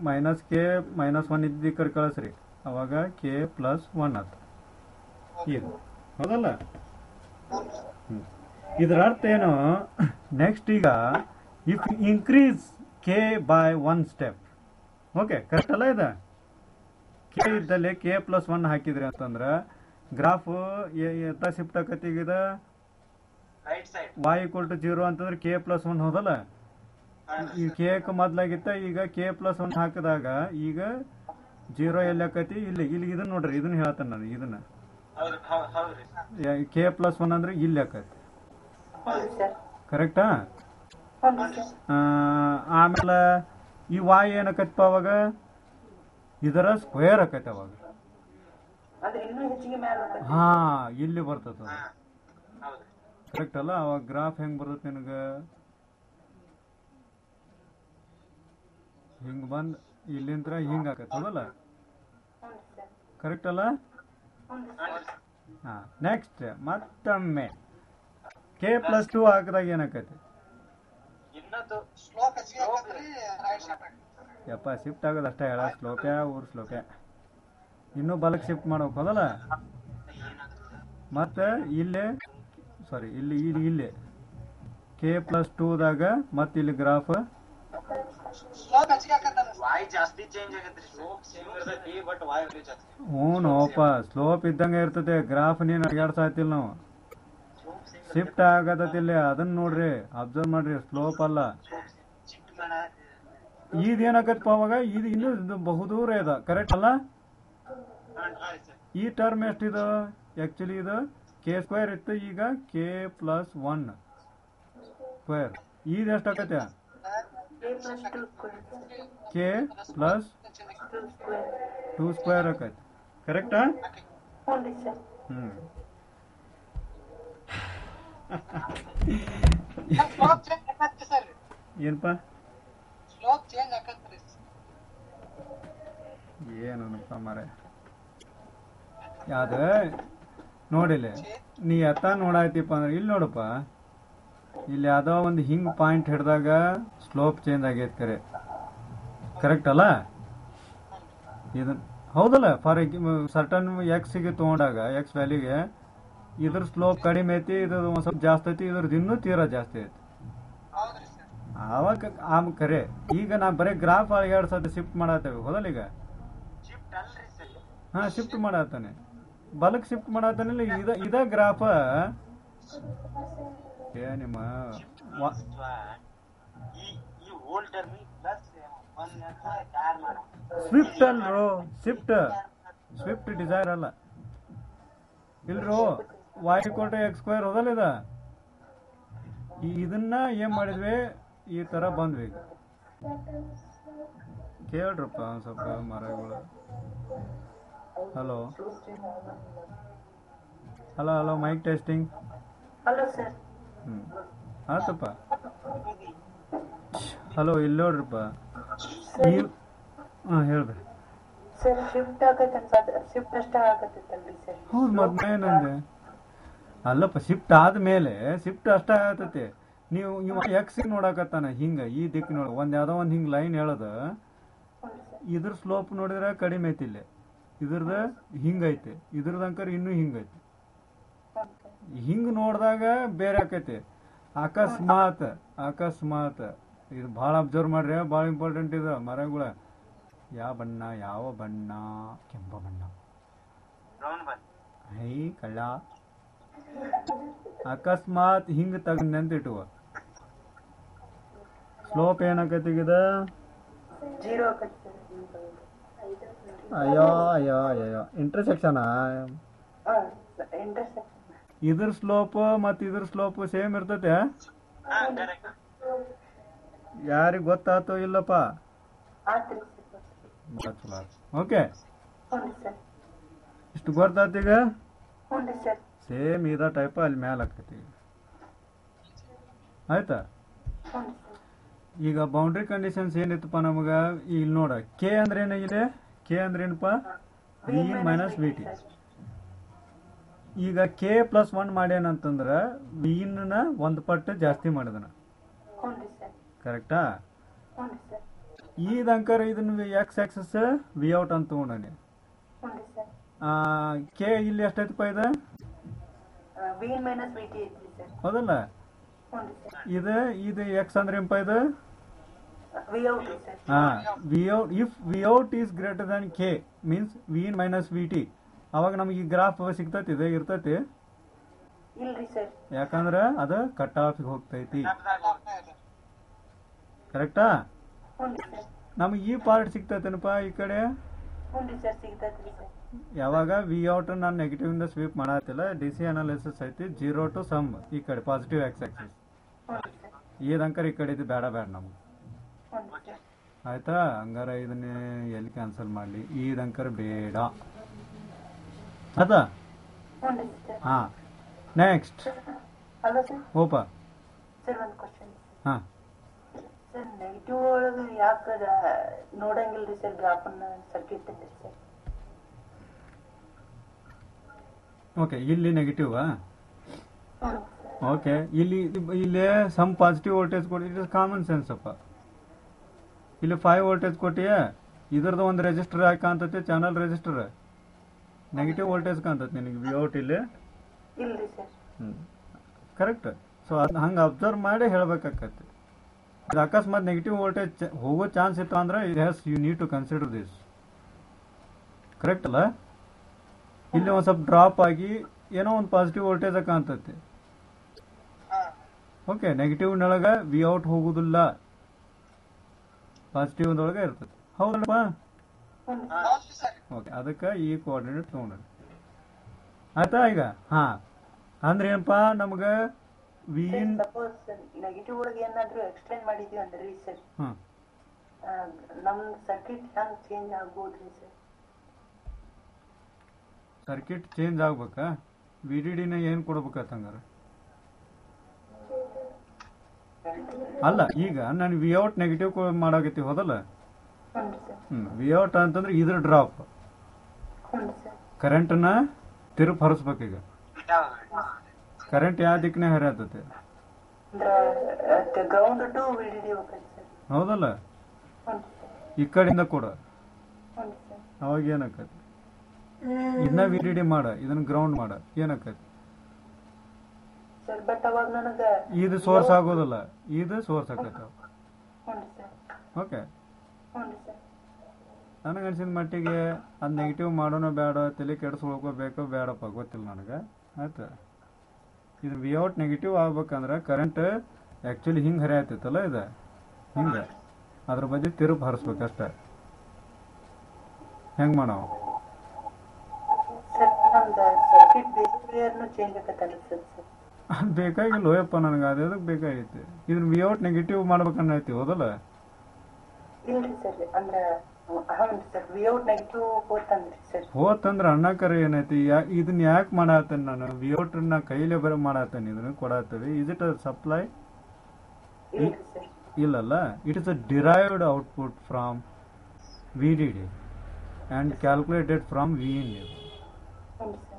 ಮೈನಸ್ ಕೆ ಮೈನಸ್ 1 ಇದ್ದ ಕಡೆ ಕಳಿಸ್ರಿ ಅವಾಗ ಕೆ ಪ್ಲಸ್ 1 ಆತ ಇದು ಹೌದಲ್ಲ ಇದರ ಅರ್ಥ ಏನು ನೆಕ್ಸ್ಟ್ ಈಗ if increase K by 1 step okay correct ಅಲ್ಲ ಇದು ಕೆ ಇದ್ದಲ್ಲಿ ಕೆ ಪ್ಲಸ್ 1 ಹಾಕಿದ್ರಿ ಅಂತಂದ್ರೆ ಗ್ರಾಫ್ ಎತ್ತ ಶಿಫ್ಟ್ ಆಕತಿ ಈಗ y ಈಕ್ವಲ್ ಟು 0 ಅಂತಂದ್ರೆ ಕೆ ಪ್ಲಸ್ 1 ಹೌದಲ್ಲ ಈ ಕೆ ಮೊದ್ಲಾಗಿತ್ತ ಈಗ ಕೆ ಪ್ಲಸ್ 1 ಹಾಕಿದಾಗ ಈಗ 0 ಎಲ್ಲಿ ಆಕತಿ ಇಲ್ಲಿ ಇದನ್ನ ನೋಡ್ರಿ ಇದನ್ನ ಹೇಳ್ತಾನೆ ನಾನು ಇದನ್ನ ಕೆ ಪ್ಲಸ್ 1 ಅಂದ್ರೆ ಇಲ್ಲಿ ಆಕತಿ ಕರೆಕ್ಟಾ? ಹ್ಞೂ ಸರ್. ಆಮೇಲೆ ಈ ವಾಯ್ ಏನಕ್ಕೈತಪ್ಪ ಅವಾಗ ಇದರ ಸ್ಕ್ವೇರ್ ಆಕೈತೆ ಅವಾಗ. ಅಂದ್ರೆ ಇನ್ನೂ ಹೆಚ್ಚಿಗೆ ಮ್ಯಾಲ ಹೋಗ್ತೈತಿ. ಹಾ ಇಲ್ಲಿ ಬರ್ತದ ಕರೆಕ್ಟ್ ಅಲ್ಲ? ಅವಾಗ ಗ್ರಾಫ್ ಹೆಂಗ್ ಬರ್ತೈತೆ ನಿನಗೆ? ಹಿಂಗ್ ಬಂದ್ ಇಲ್ಲಿಂದ್ರ ಹಿಂಗ್ ಆಕೈತೆ ಹೌದಲ್ಲ? ಹ್ಞೂ ಸರ್. ಕರೆಕ್ಟ್ ಅಲ್ಲ? ಹ್ಞೂ ಸರ್. ಹಾ ನೆಕ್ಸ್ಟ್ ಮತ್ತೊಮ್ಮೆ ಕೆ ಪ್ಲಸ್ 2 ಹಾಕಿದಾಗ ಏನಾಕೈತಿ? ಯಪ್ಪ ಶಿಫ್ಟ್ ಆಗೋದು ಅಷ್ಟೇ ಹೇಳ. ಸ್ಲೋಪ್ಯಾ ಊರ್ ಸ್ಲೋಪ್ಯಾ ಇನ್ನೂ ಬಲಕ್ಕೆ ಶಿಫ್ಟ್ ಮಾಡ್ಬೇಕು ಹೌದಲ್ಲ? ಮತ್ತೆ ಇಲ್ಲೇ ಸಾರಿ ಇಲ್ಲಿ ಕೆ ಪ್ಲಸ್ 2ದಾಗ ಮತ್ತೆ ಇಲ್ಲಿ ಗ್ರಾಫ್ ಹ್ಞೂನೋಪ ಸ್ಲೋಪ್ ಇದ್ದಂಗೆ ಇರ್ತದೆ. ಗ್ರಾಫ್ ನೀನು ಅಡ್ಗಾಡ್ಸಾತಿಲ್ಲ ನಾವು. ಶಿಫ್ಟ್ ಆಗತ್ತಿಲ್ಲ ಅದನ್ನ ನೋಡ್ರಿ, ಅಬ್ಸರ್ವ್ ಮಾಡ್ರಿ. ಸ್ಲೋಪ್ ಅಲ್ಲ. ಇದೇನಾಗತ್ತಪ್ಪ ಅವಾಗ ಇದು ಇನ್ನೂ ಬಹುದೂರ ಇದೆ ಕರೆಕ್ಟ್ ಅಲ್ಲ? ಈ ಟರ್ಮ್ ಎಷ್ಟಿದು? ಆಕ್ಚುಲಿ ಇದು ಕೆ ಸ್ಕ್ವೇರ್ ಇತ್ತು, ಈಗ ಕೆ ಪ್ಲಸ್ 1 ಸ್ಕ್ವೇರ್. ಇದು ಎಷ್ಟಾಗತ್ತೆ? ಕೆ ಪ್ಲಸ್ 2 ಸ್ಕ್ವೇರ್ ಆಕೈತಿ ಕರೆಕ್ಟಾ? ಹ್ಞೂ ಸರ್. ಹ್ಮ್ ಏನಪ್ಪ ಏನಪ್ಪ ಮಾರೆ ಯಾವ್ದ ನೋಡಿಲ್ಲ ನೀ ಎತ್ತ ನೋಡಾಯ್ತಿಪ್ಪ ಅಂದ್ರೆ ಇಲ್ಲಿ ನೋಡಪ್ಪ, ಇಲ್ಲಿ ಯಾವ್ದೋ ಒಂದು ಹಿಂಗ್ ಪಾಯಿಂಟ್ ಹಿಡ್ದಾಗ ಸ್ಲೋಪ್ ಚೇಂಜ್ ಆಗೈತೆ ಕರೆಕ್ಟ್ ಅಲ್ಲ? ಇದನ್ ಹೌದಲ್ಲ? ಫಾರ್ ಸರ್ಟನ್ ಎಕ್ಸ್ಗೆ ತಗೊಂಡಾಗ ಎಕ್ಸ್ ವ್ಯಾಲ್ಯೂಗೆ ಇದ್ರ ಸ್ಲೋಪ್ ಕಡಿಮೆ ಐತಿ, ಇದ್ರ ಒಂದ್ ಸ್ವಲ್ಪ ಜಾಸ್ತಿ ಐತಿ, ಇದ್ರದ್ದು ಇನ್ನೂ ತೀರಾ ಜಾಸ್ತಿ ಐತಿ. ಆವಾಗ ಕರೆ. ಈಗ ನಾ ಬರೀ ಗ್ರಾಫ್ 2 ಸತಿ ಶಿಫ್ಟ್ ಮಾಡತ್ತೇವೆ ಹೌದಲ್ಲ? ಈಗ ಹಾ ಶಿಫ್ಟ್ ಮಾಡತ್ತಾನೆ, ಬಲಕ್ ಶಿಫ್ಟ್ ಮಾಡತ್ತಾನಿಲ್ಲ. ಇದ ಗ್ರಾಫ್ ನಿಮ್ಮ ಸ್ವಿಫ್ಟ್ ಅಲ್ರೋ, ಸ್ವಿಫ್ಟ್ ಡಿಸೈರ್ ಅಲ್ಲ ಇಲ್ರೋ. y = x² ಹೋದಲ್ಲ ಇದ. ಇದನ್ನ ಏನ್ ಮಾಡಿದ್ವಿ? ಈ ತರ ಬಂದ್ವಿ. ಈಗ ಕೇಳ್ರಪ್ಪ ಒಂದ್ ಸ್ವಲ್ಪ ಮರಗಳು. Hello hello hello mike testing. Hello sir. ಆತಪ್ಪ. ಹಲೋ ಇಲ್ಲಿ ನೋಡ್ರಪ್ಪ. ಹೇಳ್ರಿ ಸರ್. ಶಿಫ್ಟ್ ಆಗತ್ತೆ ಶಿಫ್ಟ್ ಅಷ್ಟೇ ಆಗತ್ತಲ್ರಿ ಸರ್? ಹೌದು ಮತ್ತೆ ಏನಂದೆ ಅಲ್ಲಪ್ಪ, ಶಿಫ್ಟ್ ಆದ್ಮೇಲೆ ಶಿಫ್ಟ್ ಅಷ್ಟ ಆಗತೈತಿ. ನೀವು ಇವ ಎಕ್ಸ್ ನೋಡಕತ್ತಾನ ಹಿಂಗ ಈ ದಿಕ್ಕು ನೋಡ ಯಾವ್ದೋ ಒಂದ್ ಹಿಂಗ್ ಲೈನ್ ಹೇಳದ, ಇದ್ರ ಸ್ಲೋಪ್ ನೋಡಿದ್ರೆ ಕಡಿಮೆ ಐತಿ. ಇಲ್ಲಿ ಇದ್ರದ ಹಿಂಗೈತಿ, ಇದ್ರದಂಕರ್ ಇನ್ನೂ ಹಿಂಗೈತಿ. ಹಿಂಗ್ ನೋಡಿದಾಗ ಬೇರೆ ಆಕೈತಿ. ಅಕಸ್ಮಾತ್ ಇದು ಭಾಳ ಅಬ್ಸರ್ವ್ ಮಾಡ್ರಿ, ಭಾಳ ಇಂಪಾರ್ಟೆಂಟ್ ಇದು. ಮರಗಳ ಯಾವ ಬಣ್ಣ? ಕೆಂಪ ಬಣ್ಣ. ಹೈ ಕಳ್ಳ. ಅಕಸ್ಮಾತ್ ಹಿಂಗ್ ತಗಂತ ಇಟ್ಟುವ ಸ್ಲೋಪ್ ಏನಾಕೈತಿ? ಈಗ ಅಯ್ಯೋ ಇಂಟರ್ಸೆಕ್ಷನ್. ಇದ್ರ ಸ್ಲೋಪ್ ಮತ್ ಇದ್ರ ಸ್ಲೋಪ್ ಸೇಮ್ ಇರ್ತೈತೆ. ಯಾರಿಗ್ ಗೊತ್ತಾತೋ ಇಲ್ಲಪ್ಪ? ಓಕೆ, ಇಷ್ಟು ಗೊತ್ತಾತೀಗ. ಸೇಮ್ ಇದ ಟೈಪ್ ಅಲ್ಲಿ ಮ್ಯಾಲ ಆಕೈತಿ. ಆಯ್ತಾ? ಈಗ ಬೌಂಡ್ರಿ ಕಂಡೀಷನ್ಸ್ ಏನಿತ್ತಪ್ಪ ನಮಗ? ಇಲ್ಲಿ ನೋಡ, ಕೆ ಅಂದ್ರೆ ಏನಾಗಿದೆ? ಕೆ ಅಂದ್ರೆ ಏನಪ್ಪ? V minus V T. ಈಗ ಕೆ ಪ್ಲಸ್ 1 ಮಾಡ್ಯಾನಂತಂದ್ರ ವಿ ನ ಒಂದ್ ಪಟ್ಟು ಜಾಸ್ತಿ ಮಾಡಿದನ ಕರೆಕ್ಟಾ? ಇದಂಕರ್ ಇದನ್ನ ಎಕ್ಸ್ ಆಕ್ಸಸ್ ವಿ ಔಟ್ ಅಂತ ತಗೊಂಡಾನೆ. ಕೆ ಇಲ್ಲಿ ಎಷ್ಟೈತಪ್ಪ? ಇದು ಹೌದಲ್ಲ? ಇದು ಎಕ್ಸ್ ಅಂದ್ರೆ ಏನಪ್ಪ? ಇದು if V out is greater than K means V in minus V T. ಅವಾಗ ನಮ್ಗೆ ಈ ಗ್ರಾಫ್ ಸಿಗ್ತೈತಿ, ಇದೆ ಇರ್ತೈತಿ. ಯಾಕಂದ್ರ ಅದ ಕಟ್ ಆಫ್ ಹೋಗ್ತೈತಿ ಕರೆಕ್ಟಾ? ನಮ್ಗೆ ಈ ಪಾರ್ಟ್ ಸಿಗ್ತೈತೇನಪ್ಪ ಈ ಕಡೆ? ಯಾವಾಗ ವಿ ಔಟ್ ನಾನು ನೆಗೆಟಿವ್ ಇಂದ ಸ್ವೀಪ್ ಮಾಡತ್ತಿಲ್ಲ, ಡಿ ಸಿ ಅನಾಲಿಸಿಸ್ ಐತಿ 0 to ಸಮ್ ಈ ಕಡೆ ಪಾಸಿಟಿವ್ ಎಕ್ಸ್ ಆಕ್ಸಿಸ್. ಹ್ಞೂ ಸರ್ ಇದಂಕರ್ ಈ ಕಡೆ ಇದು ಬೇಡ ನಮಗೆ. ಹ್ಞೂ ಸರ್ ಆಯ್ತಾ? ಹಂಗಾರ ಇದನ್ನೇ ಎಲ್ಲಿ ಕ್ಯಾನ್ಸಲ್ ಮಾಡಲಿ, ಇದಂಕರ್ ಬೇಡ ಅದಾ? ಹ್ಞೂ ಸರ್. ಹಾಂ, ನೆಕ್ಸ್ಟ್ ಹಲೋ ಸರ್. ಓಪ. ಸರ್ ಒಂದು ಕ್ವಶನ್. ಹಾಂ, ಸರ್ ನೆಗೆಟಿವ್ ಒಳಗೆ ಯಾಕೆ ನೋಡಂಗಿಲ್ರಿ ಸರ್ ಗ್ರಾಫನ್ನ ಸರ್ಕ್ಯೂಟ್ ಐತ್ರಿ ಸರ್? ಓಕೆ, ಇಲ್ಲಿ ನೆಗೆಟಿವಾ? ಹ್ಞೂ ಓಕೆ, ಇಲ್ಲಿ ಸಮ್ ಪಾಸಿಟಿವ್ ವೋಲ್ಟೇಜ್ ಕೊಡಿ. ಇಟ್ ಇಸ್ ಕಾಮನ್ ಸೆನ್ಸ್ ಅಪ್ಪ. ಇಲ್ಲಿ 5 ವೋಲ್ಟೇಜ್ ಕೊಟ್ಟಿಯೇ, ಇದ್ರದ್ದು ಒಂದು ರೆಜಿಸ್ಟರ್ ಯಾಕೆ ಕಾಣ್ತೈತೆ? ಚಾನಲ್ ರೆಜಿಸ್ಟರ್ ನೆಗೆಟಿವ್ ವೋಲ್ಟೇಜ್ ಕಾಣ್ತೈತೆ ನಿನಗೆ ವಿ ಔಟ್ ಇಲ್ಲಿ. ಇಲ್ರಿ ಸರ್. ಕರೆಕ್ಟ್. ಸೊ ಅದು ಹಂಗೆ ಅಬ್ಸರ್ವ್ ಮಾಡಿ ಹೇಳ್ಬೇಕಾಕತ್ತೆ. ಇದು ಅಕಸ್ಮಾತ್ ನೆಗೆಟಿವ್ ವೋಲ್ಟೇಜ್ ಹೋಗೋ ಚಾನ್ಸ್ ಇತ್ತು ಅಂದ್ರೆ as you need to consider this. Correct ಅಲ್ಲ? ಇಲ್ಲಿ ಒಂದು ಸ್ವಲ್ಪ ಡ್ರಾಪ್ ಆಗಿ ಏನೋ ಒಂದು ಪಾಸಿಟಿವ್ ವೋಲ್ಟೇಜ್ ಕಾಣ್ತೈತಿ. ಓಕೆ, ನೆಗೆಟಿವ್ನೊಳಗೆ ವಿ ಔಟ್ ಹೋಗುದಿಲ್ಲ, ಪಾಸಿಟಿವ್ನೊಳಗೆ ಇರ್ತದೆ. ಹೌದಲ್ಲಪ್ಪ? ಓಕೆ, ಅದಕ್ಕೆ ಈ ಕೋಆರ್ಡಿನೇಟ್ ತೊಗೊಂಡ್ರಿ. ಆಯ್ತಾ? ಈಗ ಹಾಂ ಅಂದ್ರೆ ಏನಪ್ಪ ನಮ್ಗೆ ವಿ ಇನ್ ಸಪೋಸ್ ನೆಗೆಟಿವ್ ಒಳಗೆ ಏನಾದ್ರು ಎಕ್ಸ್ಪ್ಲೇನ್ ಮಾಡಿದೀವಿ ಅಂದ್ರಿ ಸರ್, ಹಾಂ ನಮ್ ಸರ್ಕ್ಯೂಟ್ ಹೆಂಗ್ ಚೇಂಜ್ ಆಗ್ಬೋದ್ರಿ ಸರ್? ಸರ್ಕ್ಯೂಟ್ ಚೇಂಜ್ ಆಗ್ಬೇಕಾ? ವಿ ಡಿ ಡಿನ ಏನು ಕೊಡ್ಬೇಕತ್ತ ಹಂಗಾರೆ? ಅಲ್ಲ, ಈಗ ನಾನು ವಿ ಔಟ್ ನೆಗೆಟಿವ್ ಮಾಡಾಕತ್ತಿ ಹೋದಲ್ಲ? ಹ್ಞೂ ಸರ್. ವಿ ಔಟ್ ಅಂತಂದ್ರೆ ಇದ್ರ ಡ್ರಾಪ್ ಹ್ಞೂ ಸರ್. ಕರೆಂಟ್ನ ತಿರುಪ್ ಹರಿಸ್ಬೇಕೀಗ. ಕರೆಂಟ್ ಯಾವ ದಿಕ್ಕನೇ ಹರಿಯತೈತೆ? ಅಂದ್ರೆ ಗ್ರೌಂಡ್ ಟು ವಿಡಿಡಿ ಹೋಗ್ತೈತೆ ಸರ್. ಹೌದಲ್ಲ? ಹ್ಞೂ ಸರ್. ಈ ಕಡೆಯಿಂದ ಕೊಡ, ಹ್ಞೂ ಸರ್. ಅವಾಗ ಏನಾಕತಿ? ಇದನ್ನ ವಿ ಡಿ ಡಿ ಮಾಡ, ಇದನ್ನ ಗ್ರೌಂಡ್ ಮಾಡ, ಏನಾಕತಿ? ಸರ್ ಬಟ್ ಅವಾಗ ನನಗ ಇದು ಸೋರ್ಸ್ ಆಗೋದಿಲ್ಲ, ಇದು ಸೋರ್ಸ್ ಆಕತ್ತ. ಹ್ಞೂ ಸರ್. ಓಕೆ, ಹ್ಞೂ ಸರ್. ನನಗನ್ಸಿದ ಮಟ್ಟಿಗೆ ಅದು ನೆಗೆಟಿವ್ ಮಾಡೋಣ ಬೇಡ, ತಲೆ ಕೆಡಿಸ್ಕೊಳ್ಕೋಬೇಕು ಬೇಡಪ್ಪ, ಗೊತ್ತಿಲ್ಲ ನನಗೆ. ಆಯ್ತಾ? ಇದು ವಿ ಔಟ್ ನೆಗೆಟಿವ್ ಆಗ್ಬೇಕಂದ್ರೆ ಕರೆಂಟ್ ಆ್ಯಕ್ಚುಲಿ ಹಿಂಗೆ ಹರಿಯಾತೈತಲ್ಲ, ಇದು ಹಿಂಗೆ ಅದ್ರ ಬಗ್ಗೆ ತಿರುಪು ಹರಿಸ್ಬೇಕಷ್ಟೆ. ಹೆಂಗೆ ಮಾಡೋ? ಸರ್ ನಮ್ದು ಸರ್ಕ್ಯೂಟ್ ಬಿಹೇವಿಯರ್ನು ಚೇಂಜ್ ಆಗತ್ತಲ್ಲ ಸರ್? ಅದು ಬೇಕಾಗಿಲ್ಲ ಹೋಯಪ್ಪ ನನಗೆ, ಅದು ಎದಕ್ಕೆ ಬೇಕಾಗೈತಿ? ಇದನ್ನ ವಿ ಔಟ್ ನೆಗೆಟಿವ್ ಮಾಡ್ಬೇಕನ್ನೈತಿ, ಹೌದಲ್ಲ? ಇಲ್ರಿ ಸರ್, ಅಂದ್ರೆ ಹೌದು ಸರ್, ವಿಔಟ್ ನೆಗೆಟಿವ್ ಹೋತಂದ್ರಿ ಸರ್. ಹೋತಂದ್ರೆ ಅಣ್ಣಕರ ಏನೈತಿ? ಇದನ್ನ ಯಾಕೆ ಮಾಡತ್ತೇನೆ ನಾನು? ವಿ ಔಟ್ ನಾ ಕೈಲೇ ಬರೋ ಮಾಡತ್ತೇನೆ, ಇದನ್ನ ಕೊಡತ್ತೇವೆ. Is it a supply? ಇಲ್ರಿ ಸರ್. ಇಲ್ಲಲ್ಲ, it is a derived output from V D D and calculated from V in. ಹ್ಞೂ ಸರ್.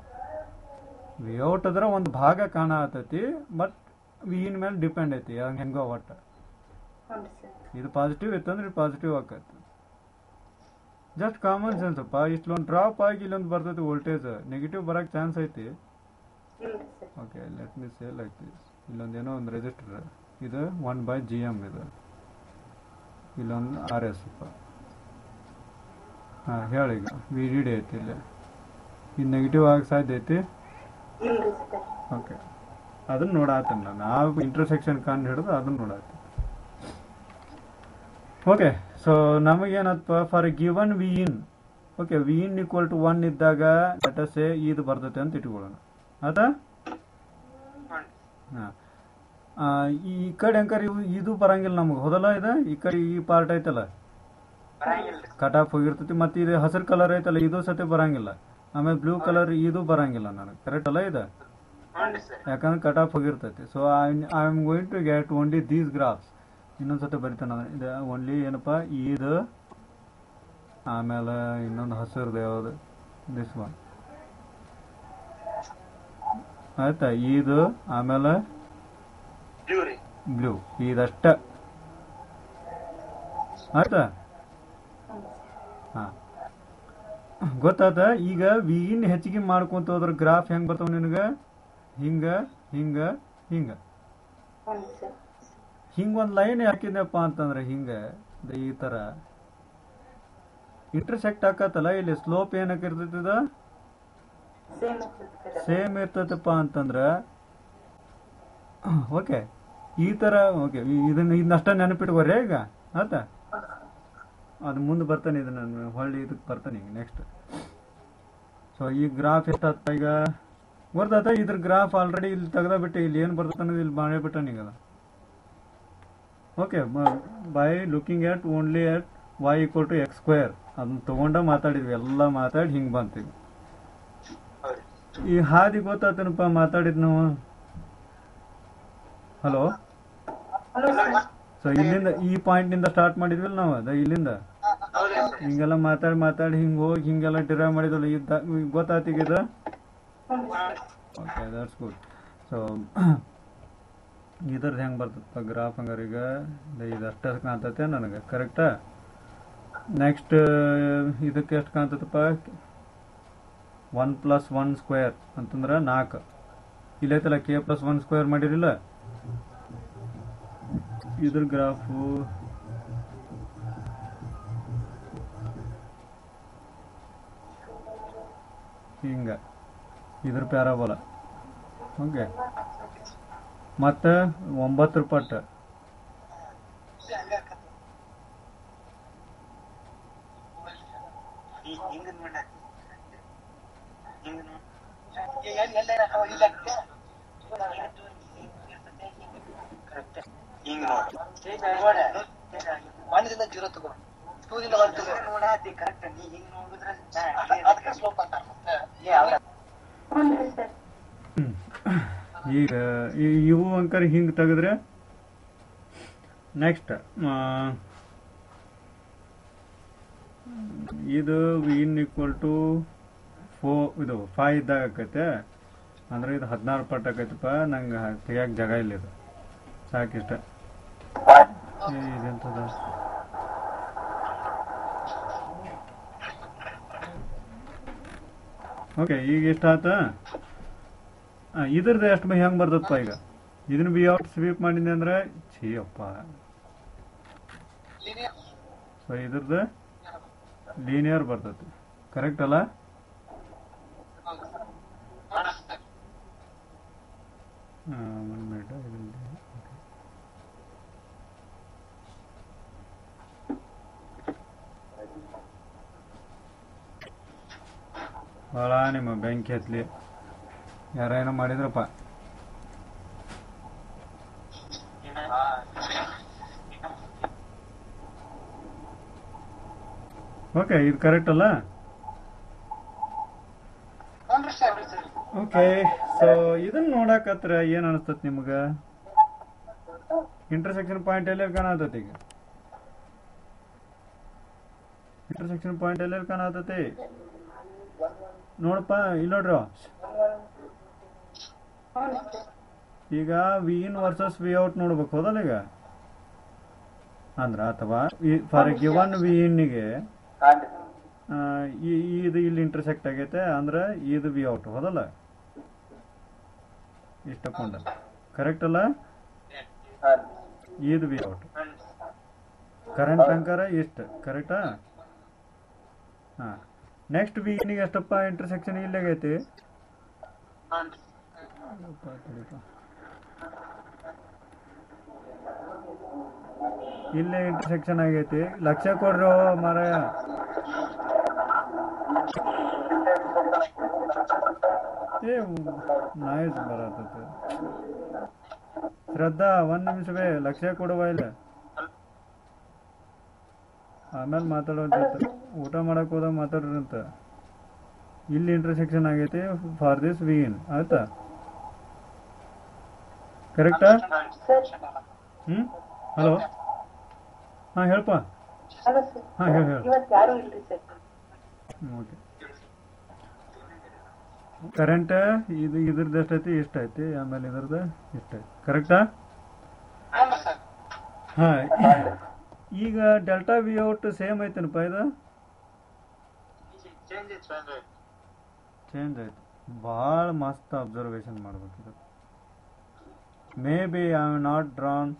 ವಿ ಔಟ್ ಅದ್ರ ಒಂದು ಭಾಗ ಕಾಣತೈತಿ, ಬಟ್ ವಿ ಇನ್ ಮೇಲೆ ಡಿಪೆಂಡ್ ಐತಿ ಹೆಂಗೋ ಒಟ್ಟು. ಹ್ಞೂ ಸರ್. ಇದು ಪಾಸಿಟಿವ್ ಇತ್ತಂದ್ರೆ ಪಾಸಿಟಿವ್ ಆಕೈತಿ. ಜಸ್ಟ್ ಕಾಮನ್ ಸೆನ್ಸ್ ಅಪ್ಪ. ಇಷ್ಟೊಂದು ಡ್ರಾಪ್ ಆಗಿ ಇಲ್ಲೊಂದು ಬರ್ತೈತಿ ವೋಲ್ಟೇಜ್, ನೆಗೆಟಿವ್ ಬರೋಕ್ಕೆ ಚಾನ್ಸ್ ಐತಿ. ಇಲ್ರಿ sir. Okay, let me say like this. ಇಲ್ಲೊಂದು ಏನೋ ಒಂದು ರೆಜಿಸ್ಟರ್, ಇದು 1/GM, ಇದು ಇಲ್ಲೊಂದು RS ಅಪ್ಪ. ಹಾಂ, ಹೇಳೀಗ ವಿ ಡಿ ಡಿ ಐತಿ ಇಲ್ಲಿ. ಇದು ನೆಗೆಟಿವ್ ಆಗಿ ಸಾಧ್ಯ ಐತಿ? ಇಲ್ರಿ ಸರ್. ಓಕೆ, ಅದನ್ನ ನೋಡಾತೇನೆ ನಾನು. ಆ ಇಂಟರ್ಸೆಕ್ಷನ್ ಕಂಡು ಹಿಡಿದು ಅದನ್ನ ನೋಡಾತೀನಿ. ಓಕೆ, ಸೊ ನಮಗೇನಪ್ಪ, for given V in, okay, V in equal to 1 ಇದ್ದಾಗ ಲೆಟಸ್ ಇದು ಬರ್ತೈತೆ ಅಂತ ಇಟ್ಕೊಳ್ಳೋಣ. ಆಯ್ತಾ? ಹಾಂ, ಈ ಕಡೆ ಅಂಕರ್ ಇದು ಬರಂಗಿಲ್ಲ ನಮಗೆ, ಹೌದಲ್ಲ? ಇದು ಈ ಕಡೆ ಈ ಪಾರ್ಟ್ ಐತಲ್ಲ, ಕಟ್ ಆಫ್ ಹೋಗಿರ್ತೈತಿ. ಮತ್ತು ಇದು ಹಸಿರು ಕಲರ್ ಐತಲ್ಲ, ಇದು ಸತಿ ಬರಂಗಿಲ್ಲ. ಆಮೇಲೆ ಬ್ಲೂ ಕಲರ್ ಇದು ಬರಂಗಿಲ್ಲ ನನಗೆ, ಕರೆಕ್ಟ್ ಅಲ್ಲ? ಇದು ಯಾಕಂದ್ರೆ ಕಟ್ ಆಫ್ ಹೋಗಿರ್ತೈತಿ. So I am going to get only these graphs. ಇನ್ನೊಂದ್ಸತಿ ಬರಿತಾನೆ ನಾನು. ಇದು ಓನ್ಲಿ ಏನಪ್ಪ, ಇದು ಆಮೇಲೆ ಇನ್ನೊಂದು ಹಸಿರ್ದು ಯಾವುದು, ದಿಸ್ ಒನ್. ಆಯ್ತಾ? ಇದು ಆಮೇಲೆ ಬ್ಲೂ, ಇದಷ್ಟ. ಆಯ್ತಾ? ಹಾಂ, ಗೊತ್ತಾತ? ಈಗ ವಿ ಇನ್ ಹೆಚ್ಚಿಗೆ ಮಾಡ್ಕೊಂತ ಹೋದ್ರ ಗ್ರಾಫ್ ಹೆಂಗೆ ಬರ್ತಾವ ನಿನಗೆ? ಹಿಂಗೆ ಹಿಂಗೆ ಹಿಂಗೆ ಹ್ಞೂ ಸರ್. ಹಿಂಗೊಂದು ಲೈನ್ ಹಾಕಿದ್ನಪ್ಪ ಅಂತಂದ್ರೆ ಹಿಂಗೆ ಈ ಥರ ಇಂಟರ್ಸೆಕ್ಟ್ ಆಕತ್ತಲ್ಲ, ಇಲ್ಲಿ ಸ್ಲೋಪ್ ಏನಕ್ಕೆ ಇರ್ತೈತದ? ಸೇಮ್ ಇರ್ತೈತಪ್ಪ ಅಂತಂದ್ರೆ ಓಕೆ, ಈ ಥರ. ಓಕೆ, ಇದನ್ನಷ್ಟ ನೆನಪಿಟ್ಕೋರಿ ಈಗ. ಆಯ್ತಾ? ಅದು ಮುಂದೆ ಬರ್ತಾನೆ, ಇದು ನಾನು ಹೊಳ್ಳಿ ಇದಕ್ಕೆ ಬರ್ತಾನೆ ಈಗ ನೆಕ್ಸ್ಟ್. ಸೊ ಈ ಗ್ರಾಫ್ ಎಷ್ಟಾಗ್ತ ಈಗ ಗೊತ್ತಾತ? ಇದ್ರ ಗ್ರಾಫ್ ಆಲ್ರೆಡಿ ಇಲ್ಲಿ ತೆಗ್ದ ಬಿಟ್ಟೆ. ಇಲ್ಲಿ ಏನು ಬರ್ತೈತೆ ಅನ್ನೋದು ಇಲ್ಲಿ ಮಾಡೇ ಬಿಟ್ಟಾನ ಈಗ. Okay by looking at only at y equal to X square ಅದನ್ನ ತಗೊಂಡ ಮಾತಾಡಿದ್ವಿ, ಎಲ್ಲ ಮಾತಾಡಿ ಹಿಂಗೆ ಬಂತೀವಿ. ಈ ಹಾದಿ ಗೊತ್ತಾತನಪ್ಪ ಮಾತಾಡಿದ್ ನಾವು. ಹಲೋ, ಸೊ ಇಲ್ಲಿಂದ ಈ ಪಾಯಿಂಟ್ನಿಂದ ಸ್ಟಾರ್ಟ್ ಮಾಡಿದ್ವಿಲ್ಲ ನಾವು, ಅದ ಇಲ್ಲಿಂದ ಹಿಂಗೆಲ್ಲ ಮಾತಾಡಿ ಮಾತಾಡಿ ಹಿಂಗೆ ಹೋಗಿ ಹಿಂಗೆಲ್ಲ ಡಿರೈವ್ ಮಾಡಿದ್ವಲ್ಲ, ಗೊತ್ತಾತೀಗ ಇದು? Okay, that's good. ಸೊ ಇದ್ರದ್ದು ಹೆಂಗೆ ಬರ್ತದಪ್ಪ ಗ್ರಾಫ್? ಹಂಗಾರೆ ಈಗ ಇದು ಅಷ್ಟು ಕಾಣ್ತತೆ ನನಗೆ, ಕರೆಕ್ಟಾ? ನೆಕ್ಸ್ಟ್ ಇದಕ್ಕೆ ಎಷ್ಟು ಕಾಣ್ತದಪ್ಪ? 1 + 1 ಸ್ಕ್ವೇರ್ ಅಂತಂದ್ರೆ 4. ಇಲ್ಲೈತಲ್ಲ k + 1 ಸ್ಕ್ವೇರ್ ಮಾಡಿರಿಲ್ಲ, ಇದ್ರ ಗ್ರಾಫು ಹಿಂಗ, ಇದ್ರ ಪ್ಯಾರಾಬೋಲ. ಓಕೆ, ಮತ್ತು 9 ಪಟ್ಟು ಈಗ ಇವು ಅಂಕರ್ ಹಿಂಗೆ ತೆಗೆದ್ರೆ ನೆಕ್ಸ್ಟ್ ಇದು ಇನ್ ಈಕ್ವಲ್ ಟು 5 ಇದ್ದಾಗ ಆಕೈತೆ, ಅಂದ್ರೆ ಇದು 16 ಪಟ್ಟು ಆಕೈತಪ್ಪ. ನಂಗೆ ತೆಗಿಯಕ್ಕೆ ಜಾಗ ಇಲ್ಲ, ಇದು ಸಾಕಿಷ್ಟ. ಇದೆಂತದ? ಓಕೆ, ಈಗ ಎಷ್ಟಾತ? ಇದ್ರದ್ದು ಎಷ್ಟು ಹೆಂಗೆ ಬರ್ತದಪ್ಪ? ಈಗ ಇದನ್ನ ಬಿ ಔಟ್ ಸ್ವೀಪ್ ಮಾಡಿದ್ದೆ ಅಂದ್ರೆ ಅಪ್ಪ. ಸೊ ಇದ್ರದ್ದು ಲೀನಿಯರ್ ಬರ್ತದೆ, ಕರೆಕ್ಟ್ ಅಲ್ಲ? ಭಾಳ ನಿಮ್ಮ ಬೆಂಕಿ ಹತ್ಲಿ, ಯಾರೇನೋ ಮಾಡಿದ್ರಪ್ಪ. ಓಕೆ, ಇದು ಕರೆಕ್ಟ್ ಅಲ್ಲ? ಓಕೆ, ಸೊ ಇದನ್ನ ನೋಡಕತ್ರ ಏನ್ ಅನಿಸ್ತತ್ ನಿಮ್ಗ? ಇಂಟರ್ಸೆಕ್ಷನ್ ಪಾಯಿಂಟ್ ಎಲ್ಲೆಲ್ಲಿ ಕಾಣತತಿ? ಈಗ ಇಂಟರ್ಸೆಕ್ಷನ್ ಪಾಯಿಂಟ್ ಎಲ್ಲೆಲ್ಲಿ ಕಾಣತತಿ ನೋಡಪ್ಪ, ಇಲ್ಲಿ ನೋಡ್ರಿ. ಈಗ ವಿ ಇನ್ ವರ್ಸಸ್ ವಿ ಔಟ್ ನೋಡ್ಬೇಕು, ಹೌದಲ್ಲ? ಈಗ ಅಂದ್ರ ಅಥವಾ ಫಾರ್ ಗಿವನ್ ವಿ ಇನ್ನಿಗೆ ಇದು ಇಲ್ಲಿ ಇಂಟರ್ಸೆಕ್ಟ್ ಆಗೈತೆ ಅಂದ್ರೆ ಇದು ವಿ ಔಟ್, ಹೌದಲ್ಲ? ಇಷ್ಟ ತಕೊಂಡ ಕರೆಕ್ಟ್ ಅಲ್ಲ? ಇದು ವಿ ಔಟ್ ಕರೆಂಟ್ ಅಂಕರ ಇಷ್ಟ, ಕರೆಕ್ಟಾ? ಹಾ, ನೆಕ್ಸ್ಟ್ ವಿ ಇನ್ನಿಗೆ ಎಷ್ಟಪ್ಪ ಇಂಟರ್ಸೆಕ್ಷನ್ ಇಲ್ಲಿ ಆಗೈತಿ? ಇಲ್ಲೇ ಇಂಟರ್ಸೆಕ್ಷನ್ ಆಗೈತಿ. ಲಕ್ಷ ಕೊಡ್ರಿ ಮಾರಾಯ. ನಾಯ್ಸ್ ಬರತೈತೆ. ಶ್ರದ್ಧಾ, 1 ನಿಮಿಷವೇ, ಲಕ್ಷ ಕೊಡುವ ಇಲ್ಲ. ಆಮೇಲೆ ಮಾತಾಡೋದ್ ಜೊತೆ ಊಟ ಮಾಡಕ್ ಹೋದಾಗ ಮಾತಾಡ್ರಂತ. ಇಲ್ಲಿ ಇಂಟರ್ಸೆಕ್ಷನ್ ಆಗೈತಿ ಫಾರ್ ದಿಸ್ ವಿ ಇನ್, ಆಯ್ತಾ? ಕರೆಕ್ಟಾ? ಹಲೋ, ಹಾ ಹೇಳಪ್ಪ. ಹಾ ಹೇಳಿ. ಓಕೆ, ಕರೆಂಟ್ ಇದು ಇದ್ರದ್ದು ಎಷ್ಟೈತಿ? ಇಷ್ಟೈತಿ. ಆಮೇಲೆ ಇದ್ರದ್ದು ಇಷ್ಟೈತಿ, ಕರೆಕ್ಟಾ? ಹಾ, ಈಗ ಡೆಲ್ಟಾ ವಿ ಔಟ್ ಸೇಮ್ ಐತೇನಪ್ಪ? ಇದು ಚೇಂಜ್ ಆಯ್ತು. ಭಾಳ ಮಸ್ತ್ ಅಬ್ಸರ್ವೇಷನ್ ಮಾಡ್ಬೇಕಿದೆ. May be I am not drawn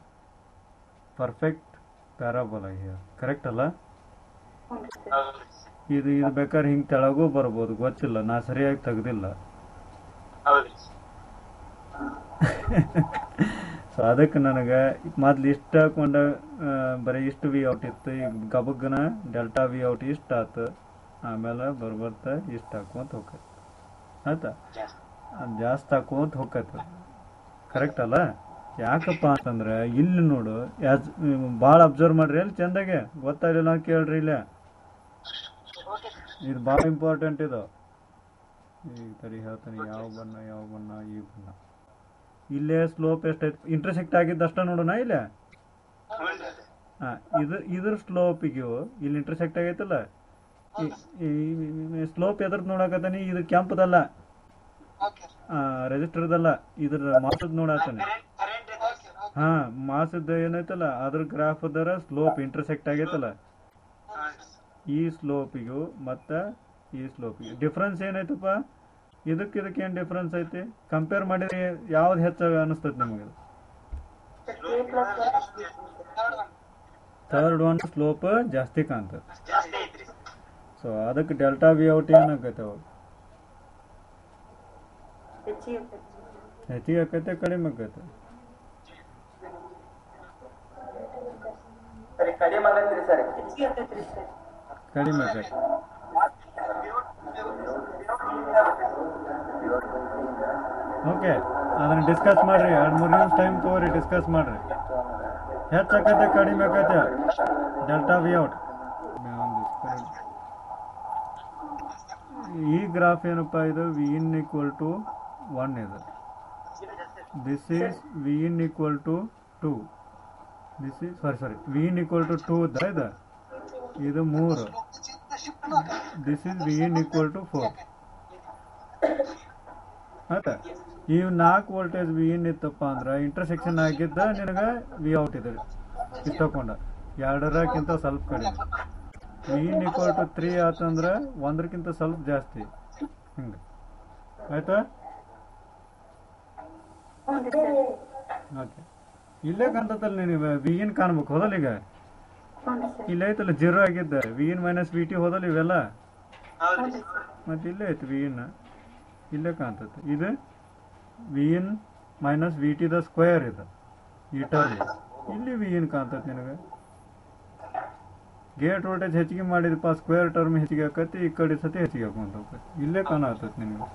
perfect parabola here, correct ಅಲ್ಲ? ಇದು ಬೇಕಾದ್ರೆ ಹಿಂಗೆ ತೆಳಗೂ ಬರ್ಬೋದು, ಗೊತ್ತಿಲ್ಲ, ನಾ ಸರಿಯಾಗಿ ತೆಗ್ದಿಲ್ಲ. ಸೊ ಅದಕ್ಕೆ ನನಗೆ ಮೊದ್ಲು ಇಷ್ಟ ಹಾಕೊಂಡ ಬರೀ ಇಷ್ಟು ವಿ ಔಟ್ ಇತ್ತು. ಈಗ ಗಬಗ್ಗನ ಡೆಲ್ಟಾ ವಿ ಔಟ್ ಇಷ್ಟ ಆತು, ಆಮೇಲೆ ಬರ್ಬರ್ತಾ ಇಷ್ಟ ಹಾಕೊಂತ ಹೋಗತ್ತೆ, ಆಯ್ತಾ? ಅದು ಜಾಸ್ತಿ ಹಾಕೊಂತ ಹೋಗತ್ತೆ, ಕರೆಕ್ಟ್ ಅಲ್ಲ? ಯಾಕಪ್ಪ ಅಂತಂದ್ರೆ ಇಲ್ಲಿ ನೋಡು ಭಾಳ ಅಬ್ಸರ್ವ್ ಮಾಡ್ರಿ ಅಲ್ಲಿ ಚಂದಾಗೆ ಗೊತ್ತಾಗಲಿಲ್ಲ ಕೇಳ್ರಿ ಇಲ್ಲ. ಇದು ಭಾಳ ಇಂಪಾರ್ಟೆಂಟ್ ಇದು. ಈಗ ತಡಿ ಹೇಳ್ತಾನೆ ಯಾವ ಬಣ್ಣ ಈ ಬಣ್ಣ. ಇಲ್ಲೇ ಸ್ಲೋಪ್ ಎಷ್ಟೈತೆ ಇಂಟರ್ಸೆಕ್ಟ್ ಆಗಿದ್ದು ಅಷ್ಟ ನೋಡೋಣ ಇಲ್ಲೇ. ಹಾಂ ಇದ್ರ ಸ್ಲೋಪಿಗೆ ಇಲ್ಲಿ ಇಂಟರ್ಸೆಕ್ಟ್ ಆಗೈತಲ್ಲ, ಈ ಸ್ಲೋಪ್ ಎದ್ರದ್ದು ನೋಡಕತ್ತಾನೆ, ಇದು ಕೆಂಪದಲ್ಲ ರೆಜಿಸ್ಟರ್ದಲ್ಲ, ಇದ್ರ ಮಾಸದ್ ನೋಡತ್ತಾನೆ. ಹಾಂ ಮಾಸದ ಏನೈತಲ್ಲ ಅದ್ರ ಗ್ರಾಫ್ ಅದರ ಸ್ಲೋಪ್ ಇಂಟರ್ಸೆಕ್ಟ್ ಆಗೈತಲ್ಲ, ಈ ಸ್ಲೋಪಿಗೂ ಮತ್ತು ಈ ಸ್ಲೋಪಿಗೆ ಡಿಫ್ರೆನ್ಸ್ ಏನೈತಪ್ಪ? ಇದಕ್ಕೆ ಏನು ಡಿಫ್ರೆನ್ಸ್ ಐತಿ? ಕಂಪೇರ್ ಮಾಡಿದ್ರೆ ಯಾವ್ದು ಹೆಚ್ಚಾಗ ಅನಿಸ್ತೈತಿ ನಿಮಗೆ? ಥರ್ಡ್ ಒನ್ ಸ್ಲೋಪ್ ಜಾಸ್ತಿ ಕಾಣ್ತದೆ. ಸೊ ಅದಕ್ಕೆ ಡೆಲ್ಟಾ ವಿ ಔಟ್ ಏನಾಗೈತೆ ಅವಾಗ? ಹೆಚ್ಚಿಗೆ ಆಕೈತೆ ಕಡಿಮೆ ಆಕೈತೆ? ಕಡಿಮೆ ಆಕೈತೆ. ಓಕೆ, ಅದನ್ನ ಡಿಸ್ಕಸ್ ಮಾಡ್ರಿ. 2-3 ನಿಮಿಷ ಟೈಮ್ ತಗೋರಿ, ಡಿಸ್ಕಸ್ ಮಾಡ್ರಿ. ಹೆಚ್ಚಾಕೈತೆ ಕಡಿಮೆ ಆಕೈತೆ ಡೆಲ್ಟಾ ವಿ ಔಟ್. ಈ ಗ್ರಾಫ್ ಏನಪ್ಪ ಇದು? ವಿ ಇನ್ ಈಕ್ವಲ್ ಟು 1 ಇದು. This is V in equal to 2. This is sorry V in equal to 2 ಇದು. ಇದು 3. This is V in equal to 4. ಆಯ್ತಾ? ಇವು 4 ವೋಲ್ಟೇಜ್ ವಿ ಇನ್ ಇತ್ತಪ್ಪ ಅಂದ್ರೆ ಇಂಟರ್ಸೆಕ್ಷನ್ ಆಗಿದ್ದ ನಿನಗೆ ವಿ ಔಟ್ ಇದೆ ಇಷ್ಟಕೊಂಡ 2ಕ್ಕಿಂತ ಸ್ವಲ್ಪ ಕಡಿಮೆ. ವಿ ಇನ್ ಈಕ್ವಲ್ ಟು 3 ಆತಂದ್ರೆ 1ಕ್ಕಿಂತ ಸ್ವಲ್ಪ ಜಾಸ್ತಿ. ಹಿಂಗೆ ಆಯ್ತಾ? ಓಕೆ, ಇಲ್ಲೇ ಕಾಣ್ತಲ್ಲ ನೀನು ವಿ ಇನ್ ಕಾಣ್ಬೇಕು ಹೋದಲ್ಲ? ಈಗ ಇಲ್ಲೇ ಐತಲ್ಲ 0 ಆಗಿದ್ದ V in minus V T ಹೋದಲ್ಲ ಇವೆಲ್ಲ. ಮತ್ತೆ ಇಲ್ಲೇ ಐತಿ ವಿ ಇನ್, ಇಲ್ಲೇ ಕಾಣ್ತೈತೆ. ಇದು V in minus V T the square ಇದು ಈ ಟರ್ಮ್. ಇಲ್ಲಿ ವಿ ಇನ್ ಕಾಣ್ತೈತೆ ನಿನಗೆ. ಗೇಟ್ ವೋಲ್ಟೇಜ್ ಹೆಚ್ಚಿಗೆ ಮಾಡಿದಪ್ಪ, ಸ್ಕ್ವೇರ್ ಟರ್ಮ್ ಹೆಚ್ಚಿಗೆ ಆಕತಿ, ಈ ಕಡೆ ಸತಿ ಹೆಚ್ಚಿಗೆ ಹಾಕೊಂತ ಹೋಗ್ತೈತಿ. ಇಲ್ಲೇ ಕಾಣತೈತಿ ನಿನಗೆ.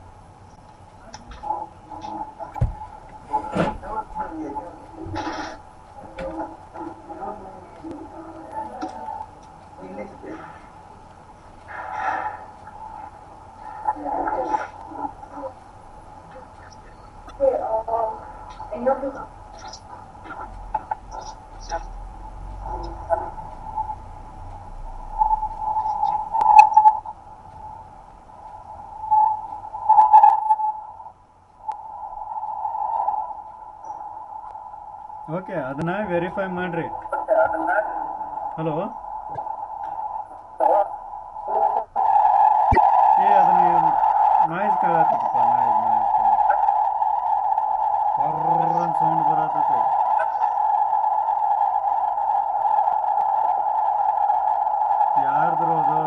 ಓಕೆ, ಅದನ್ನ ವೆರಿಫೈ ಮಾಡ್ರಿ. ಹಲೋ, ಅದನ್ನ ನಾಯ್ಸ್ ಕೇಳತ್ತಪ್ಪ, ನಾಯ್ಸ್ ಸೌಂಡ್ ಬರತ್ತೈತೆ. ಯಾರ್ದ್ರ ಅದು?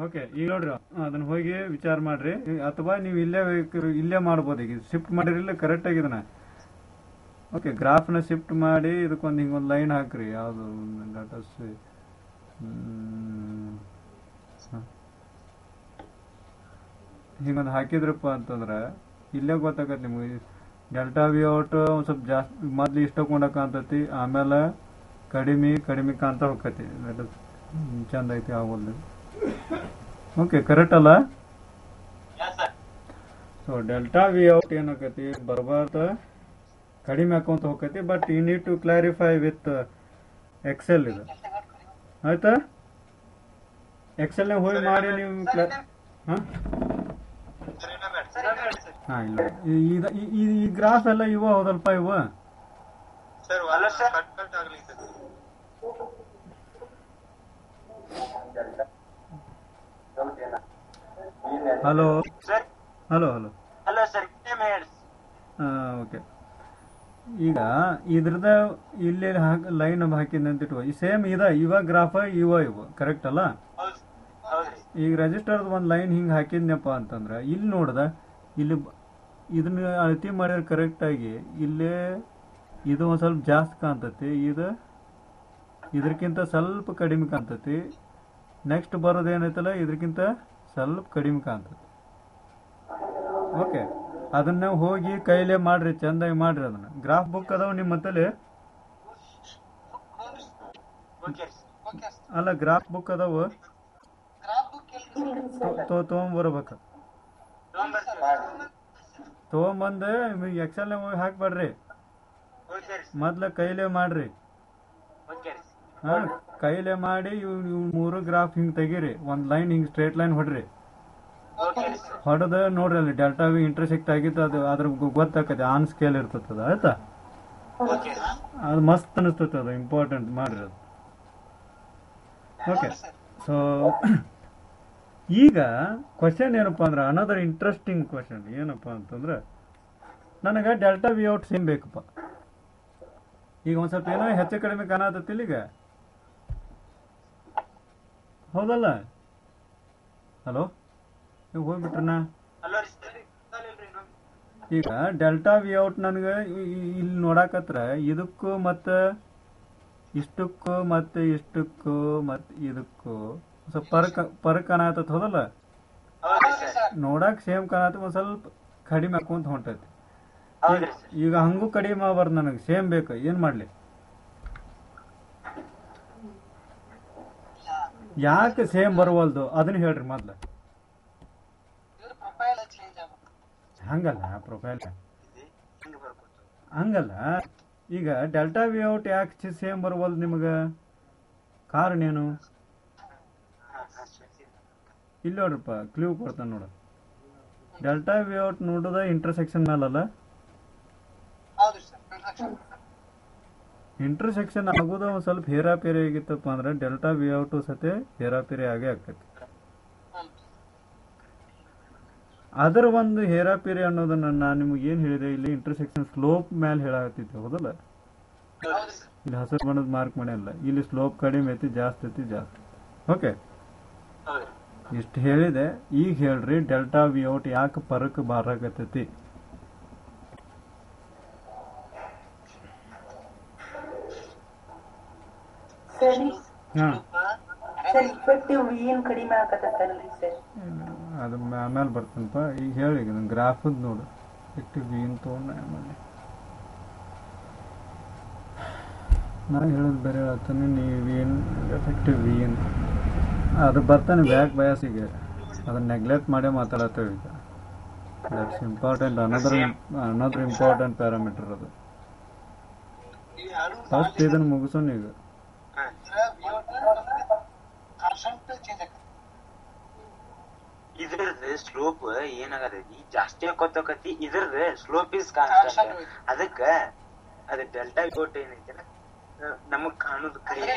ಓಕೆ, ಈಗ ನೋಡ್ರಿ ಅದನ್ನ ಹೋಗಿ ವಿಚಾರ ಮಾಡ್ರಿ. ಅಥವಾ ನೀವು ಇಲ್ಲೇ ಮಾಡ್ಬೋದು. ಈಗ ಶಿಫ್ಟ್ ಮಾಡಿರಿಲ್ಲ ಕರೆಕ್ಟ್ ಆಗಿದನ. ಓಕೆ, ಗ್ರಾಫ್ನ ಶಿಫ್ಟ್ ಮಾಡಿ ಇದಕ್ಕೊಂದು ಹಿಂಗೊಂದು ಲೈನ್ ಹಾಕ್ರಿ. ಯಾವುದು ಡಾಟಾಸ್ ಹಿಂಗೊಂದು ಹಾಕಿದ್ರಪ್ಪ ಅಂತಂದ್ರೆ ಇಲ್ಲೇ ಗೊತ್ತಾಗತ್ತೆ ನಿಮ್ಗೆ. ಡೆಲ್ಟಾ ವಿ ಔಟ್ ಒಂದು ಸ್ವಲ್ಪ ಜಾಸ್ತಿ ಮೊದ್ಲು ಇಷ್ಟಕೊಂಡ ಕಾಣ್ತೈತಿ, ಆಮೇಲೆ ಕಡಿಮೆ ಕಾಣ್ತಾ ಹೋಗ್ತೈತಿ. ಚಂದ ಐತಿ ಆಗೋದು. ಓಕೆ, ಕರೆಕ್ಟ್ ಅಲ್ಲ? ಸೊ ಡೆಲ್ಟಾ ವಿ ಔಟ್ ಏನಾಕತಿ ಬರ್ಬಾರ್ದ ಕಡಿಮೆ ಹಾಕೊಂತ ಹೋಗ್ತೈತಿ. But you need to clarify with Excel ಇದು. ಆಯ್ತಾ? ಎಕ್ಸೆಲ್ನ ಹೋಗಿ ಮಾಡಿ ನೀವು ಹಾಂ ಇಲ್ಲ ಈ ಗ್ರಾಫ್ ಎಲ್ಲ ಇವ ಹೌದಲ್ಪ ಇವ. Hello hello hello hello sir. Okay, ಈಗ ಇದ್ರದ ಇಲ್ಲಿ ಲೈನ್ ಹಾಕಿದಂತಿಟ್ವ ಸೇಮ್ ಇವ ಗ್ರಾಫ್ ಇವ ಕರೆಕ್ಟ್ ಅಲ್ಲ? ಈಗ ರೆಜಿಸ್ಟರ್ದ ಒಂದು ಲೈನ್ ಹಿಂಗೆ ಹಾಕಿದ್ನಪ್ಪ ಅಂತಂದ್ರೆ ಇಲ್ಲಿ ನೋಡ್ದ, ಇಲ್ಲಿ ಇದನ್ನ ಅಳತಿ ಮಾಡ್ಯಾರ ಕರೆಕ್ಟಾಗಿ. ಇಲ್ಲೇ ಇದು ಒಂದು ಸ್ವಲ್ಪ ಜಾಸ್ತಿ ಕಾಣ್ತತಿ, ಇದಕ್ಕಿಂತ ಸ್ವಲ್ಪ ಕಡಿಮೆ ಕಾಣ್ತತಿ. ನೆಕ್ಸ್ಟ್ ಬರೋದು ಏನೈತಲ್ಲ ಇದಕ್ಕಿಂತ ಸ್ವಲ್ಪ ಕಡಿಮೆ ಕಾಣ್ತದೆ. ಓಕೆ, ಅದನ್ನ ಹೋಗಿ ಕೈಲೇ ಮಾಡ್ರಿ, ಚಂದಾಗಿ ಮಾಡ್ರಿ. ಅದನ್ನ ಗ್ರಾಫ್ ಬುಕ್ ಅದಾವ ನಿಮ್ಮ ಹತ್ತಲ್ಲಿ? ಅಲ್ಲ, ಗ್ರಾಫ್ ಬುಕ್ ಅದಾವ, ತೊಗೊಂಬರ್ಬೇಕು. ತೊಗೊಂಬಂದು ಎಕ್ಸೆಲ್ ಹೋಗಿ ಹಾಕ್ಬೇಡ್ರಿ, ಮೊದ್ಲ ಕೈಲೇ ಮಾಡ್ರಿ. ಹಾ, ಕೈಲೇ ಮಾಡಿ ಇವ್ 3 ಗ್ರಾಫ್ ಹಿಂಗ್ ತೆಗೀರಿ, ಒಂದ್ ಲೈನ್ ಹಿಂಗ್ ಸ್ಟ್ರೇಟ್ ಲೈನ್ ಹೊಡ್ರಿ. ಹೊಡೆದ ನೋಡ್ರಿ ಅಲ್ಲಿ ಡೆಲ್ಟಾ ವಿ ಇಂಟರ್ಸೆಕ್ಟ್ ಆಗಿತ್ತು, ಅದು ಅದ್ರ ಗೊತ್ತಾಕತಿ, ಆನ್ ಸ್ಕೇಲ್ ಇರ್ತದ. ಆಯ್ತಾ? ಅದು ಮಸ್ತ್ ಅನಿಸ್ತದ, ಅದು ಇಂಪಾರ್ಟೆಂಟ್ ಮಾಡ್ರಿ ಅದು. ಓಕೆ, ಸೊ ಈಗ ಕ್ವಶನ್ ಏನಪ್ಪಾ ಅಂದ್ರೆ, ಅನದರ್ ಇಂಟ್ರೆಸ್ಟಿಂಗ್ ಕ್ವಶನ್ ಏನಪ್ಪಾ ಅಂತಂದ್ರೆ, ನನಗೆ ಡೆಲ್ಟಾ ವಿ ಔಟ್ ಸೇಮ್ ಬೇಕಪ್ಪ. ಈಗ ಒಂದ್ ಸ್ವಲ್ಪ ಏನೋ ಹೆಚ್ಚು ಕಡಿಮೆ ಕಾಣತತ್ತಿಲ್ಲ ಈಗ, ಹೌದಲ್ಲ? ಹಲೋ, ನೀವು ಹೋಗ್ಬಿಟ್ರನಾ? ಈಗ ಡೆಲ್ಟಾ ವಿ ಔಟ್ ನನಗೆ ಇಲ್ಲಿ ನೋಡಾಕತ್ರ ಇದಕ್ಕೂ ಮತ್ತು ಇಷ್ಟಕ್ಕೂ ಮತ್ತು ಇಷ್ಟಕ್ಕೂ ಮತ್ತು ಇದಕ್ಕೂ ಸ್ವಲ್ಪ ಪರಕ್ ಕಾಣತತ್, ಹೌದಲ್ಲ? ನೋಡಕ್ ಸೇಮ್ ಕಾಣತ್ತ, ಒಂದ್ ಸ್ವಲ್ಪ ಕಡಿಮೆ ಹಾಕೊಂತ ಹೊಂಟೈತಿ. ಈಗ ಹಂಗೂ ಕಡಿಮೆ ಆಗ್ಬಾರ್ದು, ನನಗೆ ಸೇಮ್ ಬೇಕು. ಏನ್ ಮಾಡ್ಲಿ? ಯಾಕೆ ಸೇಮ್ ಬರವಲ್ದು ಅದನ್ನ ಹೇಳ್ರಿ ಮೊದ್ಲು. ಹಂಗಲ್ಲ, ಪ್ರೊಫೈಲ್ ಹಂಗಲ್ಲ. ಈಗ ಡೆಲ್ಟಾ ವಿ ಔಟ್ ಯಾಕೆ ಸೇಮ್ ಬರವಲ್ದು ನಿಮಗೆ? ಕಾರಣ ಏನು? ಇಲ್ಲಿ ನೋಡ್ರಪ್ಪ, ಕ್ಲೂ ಕೊಡ್ತಾನೆ ನೋಡ. ಡೆಲ್ಟಾ ವಿ ಔಟ್ ನೋಡೋದ ಇಂಟರ್ಸೆಕ್ಷನ್ ಮೇಲಲ್ಲ? ಇಂಟರ್ಸೆಕ್ಷನ್ ಆಗೋದ ಒಂದ್ ಸ್ವಲ್ಪ ಹೇರಾಪೇರಿ ಆಗಿತ್ತಪ್ಪ ಅಂದ್ರೆ ಡೆಲ್ಟಾ ವಿ ಔಟ್ ಸತೆ ಹೇರಾಪೇರಿ ಆಗೇ ಆಗ್ತೈತಿ. ಅದರ ಒಂದು ಹೇರಾಪೇರಿ ಅನ್ನೋದನ್ನ ನಾನು ನಿಮ್ಗೆ ಏನ್ ಹೇಳಿದೆ, ಇಲ್ಲಿ ಇಂಟರ್ಸೆಕ್ಷನ್ ಸ್ಲೋಪ್ ಮೇಲೆ ಹೇಳಾಕತ್ತಿದ್ದೆ, ಹೌದಲ್ಲ? ಇಲ್ಲಿ ಹಸಿರು ಬಣ್ಣದ ಮಾರ್ಕ್ ಮಾಡಿಲ್ಲ, ಇಲ್ಲಿ ಸ್ಲೋಪ್ ಕಡಿಮೆ ಐತಿ, ಜಾಸ್ತಿ ಐತಿ, ಜಾಸ್ತಿ. ಓಕೆ, ಇಷ್ಟು ಹೇಳಿದೆ. ಈಗ ಹೇಳ್ರಿ, ಡೆಲ್ಟಾ ವಿ ಔಟ್ ಯಾಕೆ ಪರಕ್ ಬಾರಾಕತ್ತೈತಿ? ಕಡಿಮೆ ಆಗತ್ತಲ್ರಿ ಸರ್? ಅದು ಆಮೇಲೆ ಬರ್ತನಪ್ಪ, ಈಗ ಹೇಳಿ ನಂಗೆ ಗ್ರಾಫದ್ ನೋಡು. ಎಫೆಕ್ಟಿವ್ ವೀನ್ ತೊಗೊಂಡು ಆಮೇಲೆ ನಾನು ಹೇಳೋದು ಬೇರೆ ಹೇಳ್ತಾನೆ, ನೀವೇನು ಎಫೆಕ್ಟಿವ್ ವೀನ್ ಅದು ಬರ್ತಾನೆ ಬ್ಯಾಕ್ ಬಯಾಸಿಗೆ, ಅದನ್ನ ನೆಗ್ಲೆಕ್ಟ್ ಮಾಡೇ ಮಾತಾಡತ್ತೇವೆ ಈಗ. That's important, another important parameter ಅದು. ಫಸ್ಟ್ ಇದನ್ನು ಮುಗಿಸೋಣ ಈಗ. ಇದ್ರದ್ದು ಸ್ಲೋಪ್ ಏನಾಗತೈತಿ, ಜಾಸ್ತಿ ಹಾಕೋತಕತಿ. ಇದ್ರದ್ದು ಸ್ಲೋಪ್ ಇಸ್ ಕಾನ್ಸ್ಟಂಟ್. ಅದಕ್ಕ ಅದ ಡೆಲ್ಟಾ ಗೋಟ್ ಏನೈತಿಲ್ಲ ನಮಗ್ ಕಾಣುದು ಕಡಿಮೆ.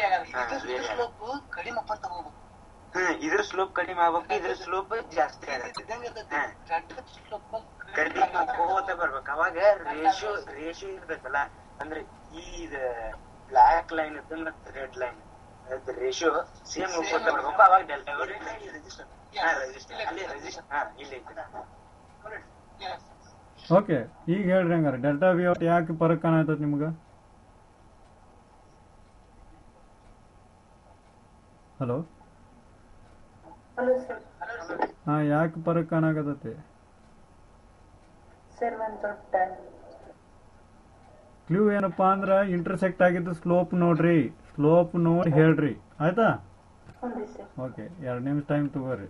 ಇದ್ರ ಸ್ಲೋಪ್ ಕಡಿಮೆ ಆಗ್ಬೇಕು, ಇದ್ರ ಸ್ಲೋಪ್ ಜಾಸ್ತಿ ಆಗತ್ತೆ. ಕಡಿಮೆ ಹೋಗ್ತಾ ಬರ್ಬೇಕು. ಅವಾಗ ರೇಷಿಯೋ ಇರ್ತೈತಲ್ಲ, ಅಂದ್ರೆ ಈ ಬ್ಲಾಕ್ ಲೈನ್ ಇತ್ತು ಮತ್ತೆ ರೆಡ್ ಲೈನ್ ರೇಷಿಯೋ ಸೇಮ್ ಹೋಗ್ತಾ ಬರ್ಬೇಕು. ಅವಾಗ ಡೆಲ್ಟಾ ಗೋಟ್ ಓಕೆ, ಈಗ ಹೇಳ್ರಿ ಹಂಗಾರೆ ಡೆಲ್ಟಾ ವಿ ಔಟ್ ಯಾಕೆ ಪರಕ್ ಕಾಣತೈತಿ ನಿಮ್ಗ? ಹಲೋ, ಹಾ, ಯಾಕೆ ಪರಕ್ ಕಾಣಾಕತೈತಿ? ಕ್ಲೂ ಏನಪ್ಪಾ ಅಂದ್ರ ಇಂಟರ್ಸೆಕ್ಟ್ ಆಗಿದ್ದು ಸ್ಲೋಪ್ ನೋಡ್ರಿ, ಸ್ಲೋಪ್ ನೋಡಿ ಹೇಳ್ರಿ. ಆಯ್ತಾ? ಓಕೆ, 2 ನಿಮಿಷ ಟೈಮ್ ತಗೋರಿ.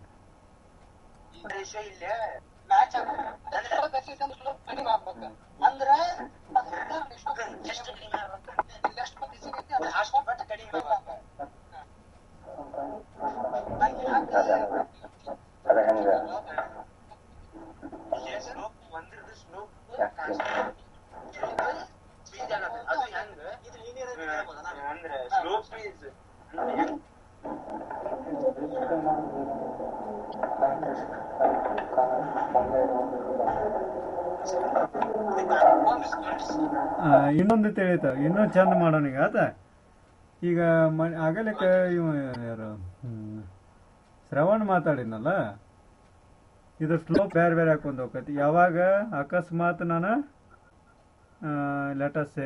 ಇನ್ನೊಂದು ತಿಳಿತ, ಇನ್ನೂ ಚಂದ ಮಾಡೋಣ ಈಗ. ಆತ ಈಗ ಆಗಲಿಕ್ಕೆ ಇವ ಯಾರು ಶ್ರವಣ್ ಮಾತಾಡಿದ್ನಲ್ಲ, ಇದು ಸ್ಲೋಪ್ ಬೇರೆ ಬೇರೆ ಹಾಕೊಂಡು ಹೋಗ್ತೈತಿ. ಯಾವಾಗ ಅಕಸ್ಮಾತ್ ನಾನು ಲೆಟಸ್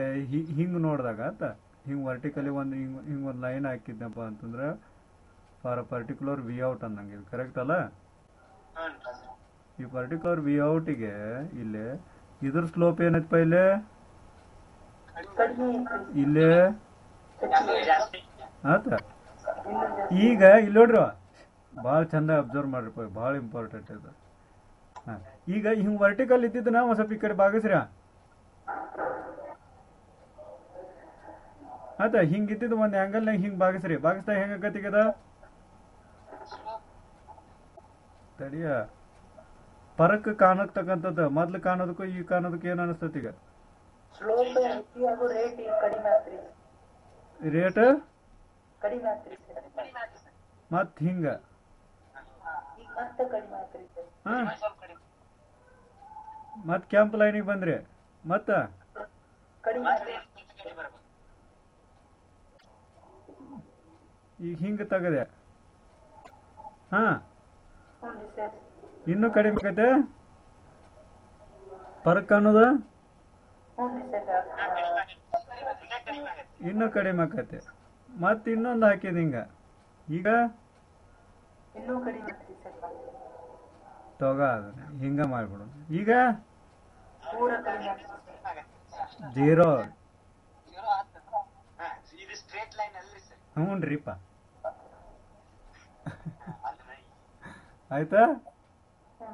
ಹಿಂಗ್ ನೋಡಿದಾಗ ಆತ ಹಿಂಗ್ ವರ್ಟಿಕಲಿ ಹಿಂಗ್ ಒಂದು ಲೈನ್ ಹಾಕಿದ್ನಪ್ಪ ಅಂತಂದ್ರೆ, for a particular V out ಅನ್ನಂಗೆ ಕರೆಕ್ಟ್ ಅಲ್ಲ? ಹ್ಞೂ ಈ ಪರ್ಟಿಕ್ಯುಲರ್ ವಿ ಔಟಿಗೆ ಇಲ್ಲಿ ಇದ್ರ ಸ್ಲೋಪ್ ಏನೈತಪ್ಪ ಇಲ್ಲಿ ಕಡಿಮೆ ಐತ್ರಿ ಇಲ್ಲಿ ಜಾಸ್ತಿ ಆತ. ಇನ್ನೂ ಜಾಸ್ತಿ ಈಗ ಇಲ್ಲಿ ನೋಡ್ರಿ ಭಾಳ ಚಂದ ಅಬ್ಸರ್ವ್ ಮಾಡ್ರಿಪ್ಪ, ಭಾಳ ಇಂಪಾರ್ಟೆಂಟ್ ಇದು. ಹಾಂ, ಈಗ ಹಿಂಗೆ ವರ್ಟಿಕಲ್ ಇದ್ದಿದ್ದನ್ನ ಒಂದು ಸ್ವಲ್ಪ ಈ ಕಡೆ ಬಾಗಿಸ್ರಿ. ಆಯ್ತಾ? ಹಿಂಗೆ ಇದ್ದಿದ್ದು ಒಂದು ಆ್ಯಂಗಲ್ನಾಗ ಹಿಂಗೆ ಬಾಗಿಸ್ರಿ. ಬಾಗಿಸ್ತಾ ಹೆಂಗಾಕತಿ ಈಗ ತಡಿಯ ಪರಕ್ ಕಾಣತಕ್ಕಂಥದ್ದು ಮೊದ್ಲು ಕಾಣೋದಕ್ಕೂ ಈಗ ಕಾಣೋದಕ್ಕೆ ಏನು ಅನಿಸ್ತತಿ? ಈಗ ಸ್ಲೋಪ್ ಹೆಚ್ಚಿಯಾಗೋ ರೇಟ್ ಈಗ ಕಡಿಮೆ ಆತ್ರಿ ರೇಟ್ ಕಡಿಮೆ ಆತ್ರಿ ಸರ್ ಮತ್ತು ಹಿಂಗೆ ಈಗ ಮತ್ತೆ ಕಡಿಮೆ ಆತ್ರಿ ಸರ್ ಹಾಂ, ಸ್ವಲ್ಪ ಕಡಿಮೆ ಮತ್ತು ಕ್ಯಾಂಪ್ ಲೈನಿಗೆ ಬಂದ್ರಿ ಮತ್ತು ಕಡಿಮೆ ಆತ್ರಿ ಕಡಿಮೆ ಬರ್ಬೇಕು. ಈಗ ಹಿಂಗೆ ತೆಗದೆ. ಹಾಂ, ಹ್ಞೂ ರೀ ಸರ್ ಇನ್ನೂ ಕಡಿಮೆ ಆಕೈತೆ ಪರಕ್ ಅನ್ನೋದು, ಹ್ಞೂ ರೀ ಸರ್ ಕಡಿಮೆ ಆಗತ್ತೆ. ಇನ್ನೂ ಕಡಿಮೆ ಆಕೈತೆ. ಮತ್ತು ಇನ್ನೊಂದು ಹಾಕಿದ ಹಿಂಗೆ ಈಗ ಇನ್ನೂ ಕಡಿಮೆ ಆತ್ರಿ ಸರ್ ತಗ ಅದನ್ನ ಹಿಂಗೆ ಮಾಡಿಬಿಡೋಣ. ಈಗ ಪೂರ ಕಡಿಮೆ ಆತ್ರಿ ಸರ್ ಜೀರೋ. ಹಾ, ಇದು ಸ್ಟ್ರೇಟ್ ಲೈನ್ ಅಲ್ರಿ ಸರ್? ಹ್ಞೂ ರೀಪ್ಪ, ಅಲ್ರಿ ಆಯ್ತಾ? ಹ್ಞೂ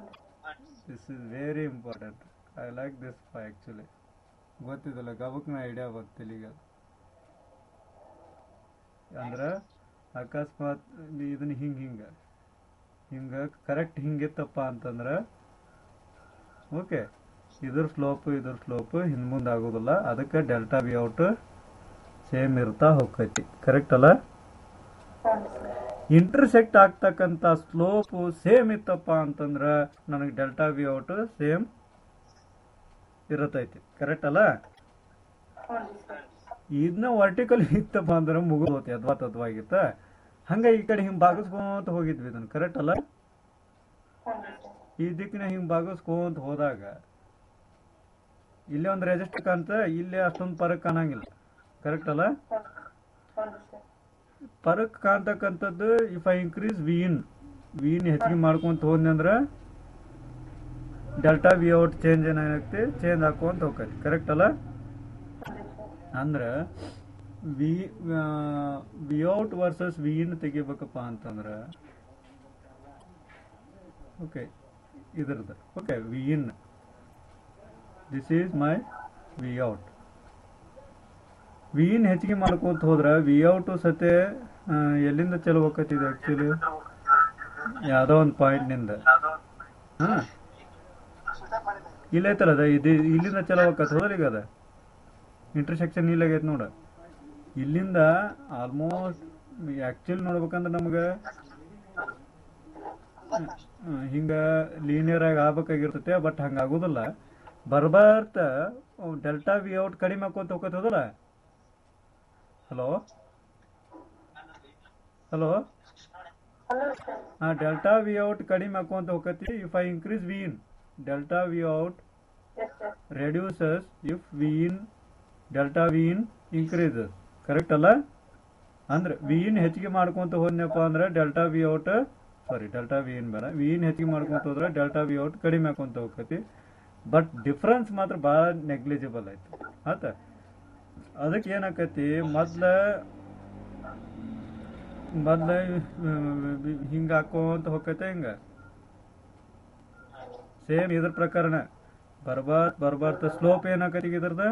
ರೀ this is very important. I like this actually. ಗೊತ್ತಿದ್ದಲ್ಲ ಗಬಕ್ನ ಐಡಿಯಾ ಗೊತ್ತಿಲ್ಲ ಈಗ. ಅಂದ್ರೆ ಅಕಸ್ಮಾತ್ ಇದನ್ನ ಹಿಂಗೆ ಕರೆಕ್ಟ್ ಹಿಂಗಿತ್ತಪ್ಪ ಅಂತಂದ್ರೆ ಓಕೆ, ಇದ್ರ ಸ್ಲೋಪ್ ಹಿಂದೆ ಮುಂದೆ ಆಗೋದಿಲ್ಲ. ಅದಕ್ಕೆ ಡೆಲ್ಟಾ ವಿ ಔಟ್ ಸೇಮ್ ಇರ್ತಾ ಹೋಗ್ತೈತಿ. ಕರೆಕ್ಟ್ ಅಲ್ಲ? ಹ್ಞೂ ರೀ ಸರ್ ಇಂಟರ್ಸೆಕ್ಟ್ ಆಗ್ತಕ್ಕಂಥ ಸ್ಲೋಪ್ ಸೇಮ್ ಇತ್ತಪ್ಪ ಅಂತಂದ್ರೆ ನನಗೆ ಡೆಲ್ಟಾ ವಿ ಔಟ್ ಸೇಮ್ ಇರತೈತಿ. ಕರೆಕ್ಟ್ ಅಲ್ಲ? ಹ್ಞೂ ರೀ ಸರ್ ಇದನ್ನ ವರ್ಟಿಕಲ್ ಇತ್ತಪ್ಪ ಅಂದ್ರೆ ಮುಗಿದೋತಿ ಅದ್ವಾಗಿತ್ತ. ಹಂಗೆ ಈ ಕಡೆ ಹಿಂಗೆ ಬಾಗಿಸ್ಕೊಂತ ಹೋಗಿದ್ವಿ ಇದನ್ನು. ಕರೆಕ್ಟ್ ಅಲ್ಲ? ಹ್ಞೂ ರೀ ಸರ್ ಈ ದಿಕ್ಕಿನ ಹಿಂಗೆ ಬಾಗಿಸ್ಕೊಂತ ಹೋದಾಗ ಇಲ್ಲೇ ಒಂದು ರೆಜಿಸ್ಟರ್ ಕಾಣ್ತ, ಇಲ್ಲೇ ಅಷ್ಟೊಂದು ಪರಕ್ ಕಾಣಂಗಿಲ್ಲ. ಕರೆಕ್ಟ್ ಅಲ್ಲ? ಹ್ಞೂ ರೀ ಸರ್ ಪರಕ್ ಕಾಣ್ತಕ್ಕಂಥದ್ದು ಇಫ್ ಐ ಇನ್ಕ್ರೀಸ್ ವಿನ್ ಹೆಚ್ಚಿಗೆ ಮಾಡ್ಕೊಂತ ಹೋದ್ನಿ ಅಂದ್ರೆ ಡೆಲ್ಟಾ ವಿ ಔಟ್ ಚೇಂಜ್ ಏನಾಗತ್ತೆ, ಚೇಂಜ್ ಹಾಕೊಂತ ಹೋಗ್ತೈತಿ. ಕರೆಕ್ಟ್ ಅಲ್ಲ? ಅಂದ್ರೆ V out versus V in ತೆಗಿಬೇಕಪ್ಪ ಅಂತಂದ್ರೆ ಓಕೆ ಇದ್ರದ್ದು okay V in this is my V out. V in ಹೆಚ್ಚಿಗೆ ಮಾಡ್ಕೊಂತ ಹೋದ್ರೆ ವಿ ಔಟ್ ಸತೆ ಎಲ್ಲಿಂದ ಚಲೋ ಹೋಗತ್ತಿದೆ ಆ್ಯಕ್ಚುಲಿ ಯಾವುದೋ ಒಂದು ಪಾಯಿಂಟ್ನಿಂದ. ಹಾಂ, ಇಲ್ಲೈತಲ್ಲ ಅದ ಇದು ಇಲ್ಲಿಂದ ಚಲೋ ಹೋಗತ್ತೆ ಹೋದ್ರೆ ಈಗ ಅದ ಇಂಟರ್ಸೆಕ್ಷನ್ ಇಲ್ಲಾಗೈತೆ ನೋಡ. ಇಲ್ಲಿಂದ ಆಲ್ಮೋಸ್ಟ್ ಆ್ಯಕ್ಚುಲಿ ನೋಡ್ಬೇಕಂದ್ರೆ ನಮ್ಗೆ ಹಿಂಗೆ ಲೀನಿಯರ್ ಆಗಿ ಆಗ್ಬೇಕಾಗಿರ್ತೈತೆ. ಬಟ್ ಹಂಗೆ ಆಗೋದಿಲ್ಲ. ಬರ್ಬಾರ್ತ ಡೆಲ್ಟಾ ವಿ ಔಟ್ ಕಡಿಮೆ ಹಾಕೋತ ಹೋಗತ್ತೆ ಹೋದಲ್ಲ. ಹಲೋ ಹಲೋ ಸರ್ ಹಾಂ, ಡೆಲ್ಟಾ ವಿ ಔಟ್ ಕಡಿಮೆ ಹಾಕೊಂತ ಹೋಗತಿ if I increase V in. Delta V out yes sir reduces if V in delta V in increases. Correct ಅಲ್ಲ? ಅಂದ್ರೆ ವಿ ಇನ್ ಹೆಚ್ಚಿಗೆ ಮಾಡ್ಕೊಂತ ಹೋದ್ನಪ್ಪ ಅಂದ್ರೆ delta V out delta V in ಬೇಡ, ವಿ ಇನ್ ಹೆಚ್ಚಿಗೆ ಮಾಡ್ಕೊಂತ ಹೋದ್ರೆ ಡೆಲ್ಟಾ ವಿ ಔಟ್ ಕಡಿಮೆ ಹಾಕೊಂತ ಹೋಗ್ತೈತಿ. ಬಟ್ ಡಿಫ್ರೆನ್ಸ್ ಮಾತ್ರ ಭಾಳ ನೆಗ್ಲಿಜಿಬಲ್ ಆಯ್ತು. ಆತ ಅದಕ್ಕೆ ಏನಾಕತಿ ಮೊದ್ಲ ಹಿಂಗೆ ಹಾಕೋಂತ ಹೋಗತ್ತೆ. ಹಿಂಗೆ ಸೇಮ್ ಇದ್ರ ಪ್ರಕಾರನ ಬರ್ಬಾರ್ದ ಸ್ಲೋಪ್ ಏನಾಕತಿ ಇದ್ರದ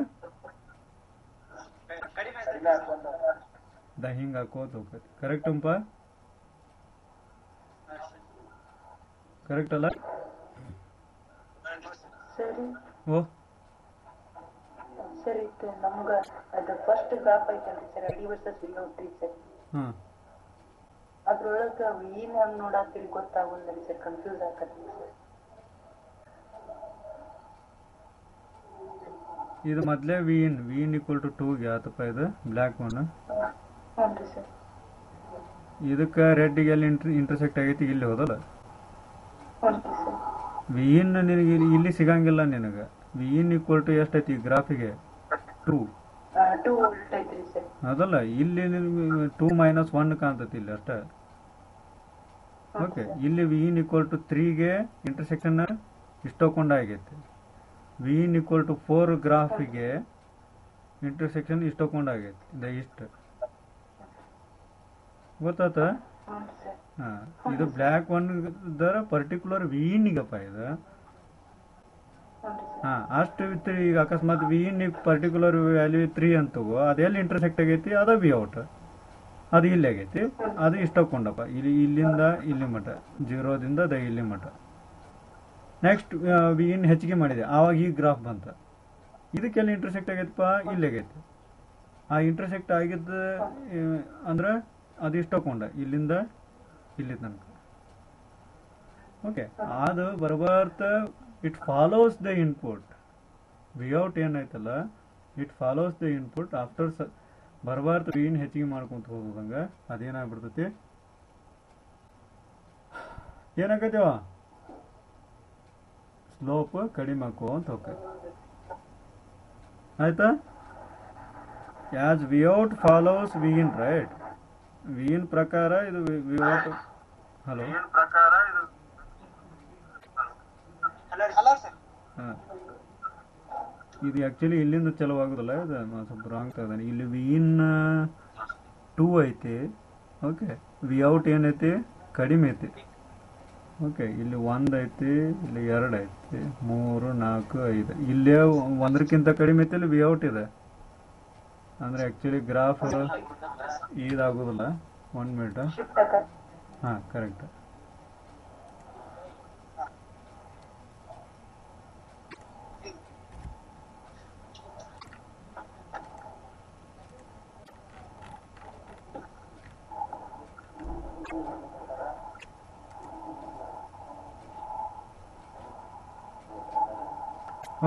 ಕಡಿಮೆ ಹಿಂಗೆ ಹಾಕೋತ ಹೋಗತ್ತೆ. ಕರೆಕ್ಟ್ ಉಂಪ? ಕರೆಕ್ಟ್ ಅಲ್ಲ? ಸರಿ ಓ ಸರ್ ಇದು ನಮ್ಗೆ ಅದು ಫಸ್ಟ್ ಗ್ರಾಫ್ ಐತಲ್ರಿ ಸರ್ ಅಡಿ ವರ್ಸಸ್ ವಿ ಔಟ್ ರೀ ಸರ್. ಹಾಂ, ಅದ್ರೊಳಗೆ ಏನ್ ಹಂಗ್ ನೋಡಾತಿರಿ ಗೊತ್ತಾಗೋಲ್ರಿ ಸರ್, ಕನ್ಫ್ಯೂಸ್ ಆಗತ್ರಿ ಸರ್. ಇದು ಮೊದಲೇ ವಿ ಇನ್ ಈಕ್ವಲ್ ಟು 2ಗೆ ಆತಪ್ಪ. ಇದು ಬ್ಲ್ಯಾಕ್ ಒನ್. ಹ್ಞೂ ರೀ ಸರ್ ಇದಕ್ಕೆ ರೆಡ್ಗೆ ಎಲ್ಲಿ ಇಂಟರ್ಸೆಕ್ಟ್ ಆಗೈತಿ, ಇಲ್ಲಿ ಹೋದಲ್ಲ. ಹ್ಞೂ ರೀ ಸರ್ ವಿ ಇನ್ ನಿನಗೆ ಇಲ್ಲಿ ಸಿಗಂಗಿಲ್ಲ. ನಿನಗೆ ವಿ ಇನ್ ಈಕ್ವಲ್ ಟು ಎಷ್ಟೈತಿ ಗ್ರಾಫಿಗೆ? 2 2 ವೋಲ್ಟ್ ಐತ್ರಿ ಸರ್. ಅದಲ್ಲ, ಇಲ್ಲಿ ನಿನಗೆ 2 - 1 ಕಾಣ್ತೈತಿ ಇಲ್ಲಿ ಅಷ್ಟೇ. ಓಕೆ, ಇಲ್ಲಿ ವಿ ಇನ್ ಈಕ್ವಲ್ ಟು 3ಗೆ ಇಂಟರ್ಸೆಕ್ಷನ್ ಇಷ್ಟೊಂಡಾಗೈತೆ. ವಿ ಇನ್ ಈಕ್ವಲ್ ಟು 4 ಗ್ರಾಫಿಗೆ ಇಂಟರ್ಸೆಕ್ಷನ್ ಇಷ್ಟೊಂಡಾಗೈತೆ. ಇಷ್ಟು ಗೊತ್ತಾತ? ಹಾಂ, ಇದು ಬ್ಲ್ಯಾಕ್ ಒನ್ ದರ ಪರ್ಟಿಕ್ಯುಲರ್ ವಿ ಇನ್ನಿಗಪ್ಪ ಇದು. ಹಾಂ, ಅಷ್ಟು ವಿತ್ ಈಗ ಅಕಸ್ಮಾತ್ ವಿ ಇನ್ ಪರ್ಟಿಕ್ಯುಲರ್ ವ್ಯಾಲ್ಯೂ 3 ಅಂತ ತಗೋ, ಅದೆಲ್ಲಿ ಇಂಟರ್ಸೆಕ್ಟ್ ಆಗೈತಿ ಅದ ವಿ ಔಟ್, ಅದು ಇಲ್ಲಿ ಆಗೈತಿ, ಅದು ಇಷ್ಟೊಂಡಪ್ಪ ಇಲ್ಲಿಂದ ಇಲ್ಲಿ ಮಟ, 0ದಿಂದ ಇಲ್ಲಿ ಮಟ. ನೆಕ್ಸ್ಟ್ ವಿ ಇನ್ ಹೆಚ್ಚಿಗೆ ಮಾಡಿದೆ, ಆವಾಗ ಈ ಗ್ರಾಫ್ ಬಂತ. ಇದಕ್ಕೆಲ್ಲ ಇಂಟರ್ಸೆಕ್ಟ್ ಆಗೈತಪ್ಪ, ಇಲ್ಲಿ ಆಗೈತಿ. ಆ ಇಂಟರ್ಸೆಕ್ಟ್ ಆಗಿದ್ದ ಅಂದ್ರೆ ಅದು ಇಷ್ಟೊಂಡ ಇಲ್ಲಿಂದ ಇಲ್ಲಿ ತನಕ. ಓಕೆ, ಅದು ಬರಬಾರ್ತ it follows the input. V out ಏನಾಯ್ತಲ್ಲ, it follows the input after ಬರಬಾರ್ದು ವಿ ಇನ್ ಹೆಚ್ಚಿಗೆ ಮಾಡ್ಕೊಂತ ಹೋದಂಗ ಅದೇನಾಗ್ಬಿಡ್ತೈತಿ, ಏನಾಗೈತವ ಸ್ಲೋಪ್ ಕಡಿಮೆ ಹಾಕುವಂತ ಹೋಗ್ತೈತಿ. ಆಯ್ತಾ? ಆಸ್ ವಿಔಟ್ ಫಾಲೋಸ್ ವಿ ಇನ್, ರೈಟ್? ವಿ ಇನ್ ಪ್ರಕಾರ ಇದು ವಿಔಟ್. ಹಲೋ, ಹಾಂ, ಇದು ಆ್ಯಕ್ಚುಲಿ ಇಲ್ಲಿಂದ ಚಲೋ ಆಗೋದಿಲ್ಲ, ಇದು ನಾನು ಸ್ವಲ್ಪ ರಾಂಗ್ ತಗೋದಾನೆ. ಇಲ್ಲಿ ವಿ ಇನ್ 2 ಐತಿ. ಓಕೆ, ವಿ ಔಟ್ ಏನೈತಿ, ಕಡಿಮೆ ಐತಿ. ಓಕೆ, ಇಲ್ಲಿ 1 ಐತಿ, ಇಲ್ಲಿ 2 ಐತಿ, 3, 4, 5. ಇಲ್ಲೇ 1ಕ್ಕಿಂತ ಕಡಿಮೆ ಐತಿ, ಇಲ್ಲಿ ವಿ ಔಟ್ ಇದೆ. ಅಂದರೆ ಆ್ಯಕ್ಚುಲಿ ಗ್ರಾಫ್ ಇದಾಗೋದಿಲ್ಲ. 1 ಮಿನಿಟ್. ಹಾಂ, ಕರೆಕ್ಟ್.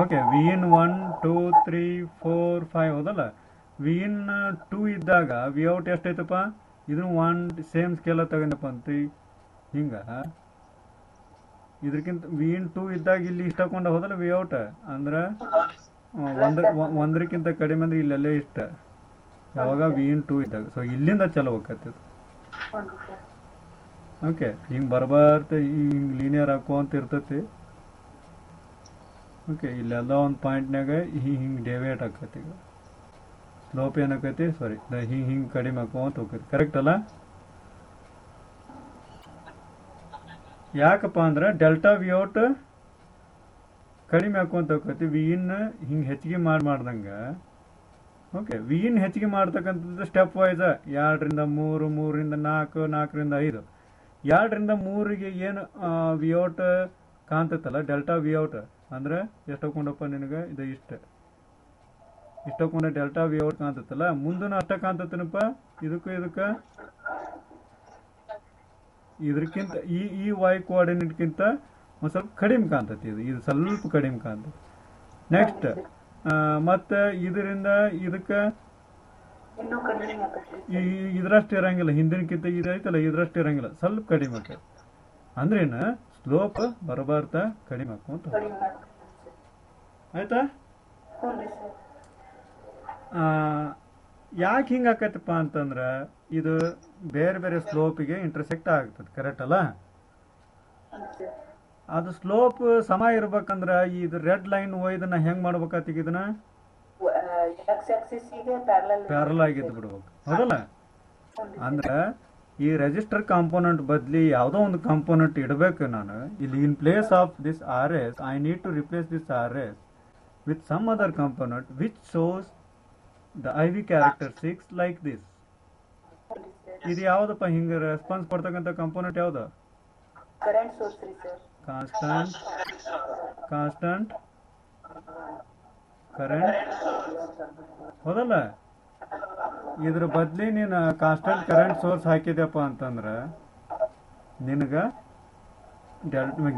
ಓಕೆ, ವಿ ಇನ್ 1, 2, 3, 4, 5 ಹೌದಲ್ಲ. ವಿ ಇನ್ 2 ಇದ್ದಾಗ ವಿ ಔಟ್ ಎಷ್ಟೈತಪ್ಪ, ಇದನ್ನು 1 ಸೇಮ್ ಸ್ಕೇಲ ತಗೊಂಡಪ್ಪ ಅಂತ ಹಿಂಗೆ. ಇದಕ್ಕಿಂತ ವಿ ಇನ್ 2 ಇದ್ದಾಗ ಇಲ್ಲಿ ಇಷ್ಟಕೊಂಡ ಹೋದಲ್ಲ ವಿ ಔಟ್, ಅಂದ್ರೆ 1ಕ್ಕಿಂತ ಕಡಿಮೆ ಅಂದ್ರೆ ಇಲ್ಲೆಲ್ಲೇ ಇಷ್ಟ. ಯಾವಾಗ ವಿ ಇನ್ 2 ಇದ್ದಾಗ. ಸೊ ಇಲ್ಲಿಂದ ಚಲೋ ಹೋಗತ್ತದು. ಓಕೆ, ಹಿಂಗೆ ಬರಬಾರ್ದ ಹಿಂಗೆ ಲೀನಿಯರ್ ಹಾಕುವಂತ ಇರ್ತೈತಿ. ಓಕೆ, ಇಲ್ಲೆಲ್ಲ ಒಂದು ಪಾಯಿಂಟ್ನಾಗ ಹಿಂಗೆ ಡೆವಿಯೇಟ್ ಆಕೈತಿ. ಈಗ ಸ್ಲೋಪ್ ಏನಾಕೈತಿ, ಸಾರಿ, ಹಿಂಗೆ ಕಡಿಮೆ ಹಾಕೋಂತ ಹೋಗ್ತೈತಿ. ಕರೆಕ್ಟ್ ಅಲ್ಲ? ಯಾಕಪ್ಪ ಅಂದ್ರೆ ಡೆಲ್ಟಾ ವಿ ಔಟ್ ಕಡಿಮೆ ಹಾಕೋಂತ ಹೋಗ್ತೈತಿ, ವಿ ಇನ್ ಹಿಂಗೆ ಹೆಚ್ಚಿಗೆ ಮಾಡ್ದಂಗೆ. ಓಕೆ, ವಿ ಇನ್ ಹೆಚ್ಚಿಗೆ ಮಾಡ್ತಕ್ಕಂಥದ್ದು ಸ್ಟೆಪ್ ವೈಸ್ 2ರಿಂದ 3, 3ರಿಂದ 4, 4ರಿಂದ 5. 2ರಿಂದ 3ಗೆ ಏನು ವಿ ಔಟ್ ಕಾಣ್ತೈತಲ್ಲ, ಡೆಲ್ಟಾ ವಿ ಔಟ್ ಅಂದ್ರೆ ಎಷ್ಟು ಹಾಕೊಂಡಪ್ಪ ನಿನಗೆ, ಇದು ಇಷ್ಟಕೊಂಡ ಡೆಲ್ಟಾ ವಿ ಔಟ್ ಕಾಣ್ತೈತಲ್ಲ, ಮುಂದೂ ಅಷ್ಟ ಕಾಣ್ತೈತನಪ್ಪ. ಇದಕ್ಕೆ ಇದಕ್ಕಿಂತ ಈ ವೈ ಕೋಆರ್ಡಿನೇಟ್ಗಿಂತ ಒಂದು ಸ್ವಲ್ಪ ಕಡಿಮೆ ಕಾಣ್ತೈತಿ. ಇದು ಸ್ವಲ್ಪ ಕಡಿಮೆ ಕಾಣ್ತೈತಿ. ನೆಕ್ಸ್ಟ್ ಮತ್ತೆ ಇದರಿಂದ ಇದಕ್ಕೆ ಇದ್ರಷ್ಟು ಇರಂಗಿಲ್ಲ, ಹಿಂದಿನಕ್ಕಿಂತ ಇದೈತಲ್ಲ ಇದ್ರಷ್ಟು ಇರಂಗಿಲ್ಲ, ಸ್ವಲ್ಪ ಕಡಿಮೆ ಆಕೈತಿ. ಅಂದ್ರೇನು, ಸ್ಲೋಪ್ ಬರಬಾರ್ದ ಕಡಿಮೆ ಹಾಕೊಂತ. ಆಯ್ತಾ? ಯಾಕೆ ಹಿಂಗೆ ಆಕೈತಪ್ಪ ಅಂತಂದ್ರೆ ಇದು ಬೇರೆ ಬೇರೆ ಸ್ಲೋಪಿಗೆ ಇಂಟರ್ಸೆಕ್ಟ್ ಆಗ್ತದೆ. ಕರೆಕ್ಟ್ ಅಲ್ಲ? ಅದು ಸ್ಲೋಪ್ ಸಮ ಇರ್ಬೇಕಂದ್ರೆ ಇದು ರೆಡ್ ಲೈನ್ ಇದನ್ನ ಹೆಂಗ್ ಮಾಡ್ಬೇಕಾಗ್ತಿ, ಇದನ್ನ ಪ್ಯಾರಲ್ ಆಗಿದ್ದು ಬಿಡ್ಬೇಕು. ಹೌದಲ್ಲ? ಅಂದ್ರೆ ಈ ರೆಜಿಸ್ಟರ್ ಕಾಂಪೋನೆಂಟ್ ಬದಲಿ ಯಾವುದೋ ಒಂದು ಕಾಂಪೋನೆಂಟ್ ಇಡಬೇಕು ನಾನು ಇಲ್ಲಿ. In place of this R S I need to replace this R S with some other component which shows the IV character 6 like this. ಇದು ಯಾವ್ದಪ್ಪ ಹಿಂಗೆ ರೆಸ್ಪಾನ್ಸ್ ಕೊಡ್ತಕ್ಕಂಥ ಕಾಂಪೋನೆಂಟ್ ಯಾವ್ದು? Constant current. ಹೌದಲ್ಲ? ಇದ್ರ ಬದ್ಲಿ ನೀನು ಕಾನ್ಸ್ಟಂಟ್ ಕರೆಂಟ್ ಸೋರ್ಸ್ ಹಾಕಿದ್ಯಪ್ಪ ಅಂತಂದ್ರೆ ನಿನಗ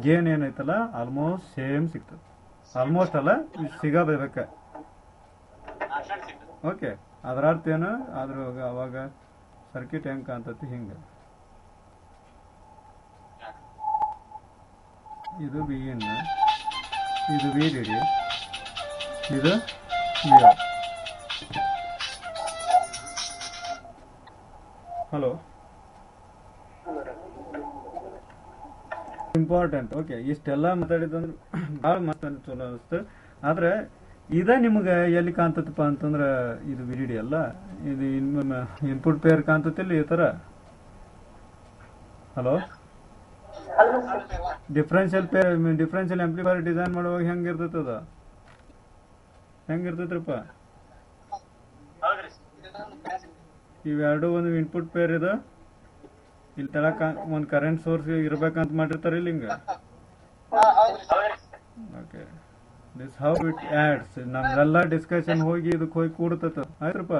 ಗೇನ್ ಏನೈತಲ್ಲ ಆಲ್ಮೋಸ್ಟ್ ಸೇಮ್ ಸಿಗ್ತದೆ. ಆಲ್ಮೋಸ್ಟ್ ಅಲ್ಲ, ಸಿಗಬೇಕ. ಓಕೆ, ಅದರ ಅರ್ಥ ಏನು, ಆದ್ರೂ ಅವಾಗ ಸರ್ಕ್ಯೂಟ್ ಹೆಂಗೆ ಕಾಣ್ತತಿ ಹಿಂಗೆ. ಇದು ವಿ ಇನ್, ಇದು ವಿ ಡಿ ಡಿ, ಇದು we are. Hello, important. Okay, ಇಷ್ಟೆಲ್ಲ ಮಾತಾಡಿದಂದ್ರೆ ಭಾಳ ಮಾತಾಡಿ ಚಲೋ ಅನಿಸ್ತು. ಆದ್ರೆ ಇದ ನಿಮ್ಗೆ ಎಲ್ಲಿ ಕಾಣ್ತದಪ್ಪ ಅಂತಂದ್ರೆ ಇದು ವಿಡಿಡಿ ಅಲ್ಲ, ಇದು ಇನ್ಪುಟ್ ಪೇರ್ ಕಾಣ್ತತಿಲ್ಲ ಈ ತರ. ಹಲೋ, ಅಲ್ಲ ಸರ್. ಡಿಫ್ರೆನ್ಷಿಯಲ್ ಆಂಪ್ಲಿಫೈರ್ ಡಿಸೈನ್ ಮಾಡುವಾಗ ಹೆಂಗಿರ್ತದ, ಹೆಂಗಿರ್ತೈತ್ರಪ್ಪ? ಇವೆರಡು ಒಂದು ಇನ್ಪುಟ್ ಪೇರ್ ಇದೆ, ಇಲ್ಲಿ ತಳಕ ಒಂದು ಕರೆಂಟ್ ಸೋರ್ಸ್ ಇರ್ಬೇಕಂತ ಮಾಡಿರ್ತಾರೆ ಇಲ್ಲಿ ಹಿಂಗ. Okay, this how it adds. ನಮ್ಗೆಲ್ಲ ಡಿಸ್ಕಷನ್ ಹೋಗಿ ಇದಕ್ಕೆ ಹೋಗಿ ಕೂಡ್ತತ, ಆಯ್ತ್ರಪ್ಪ.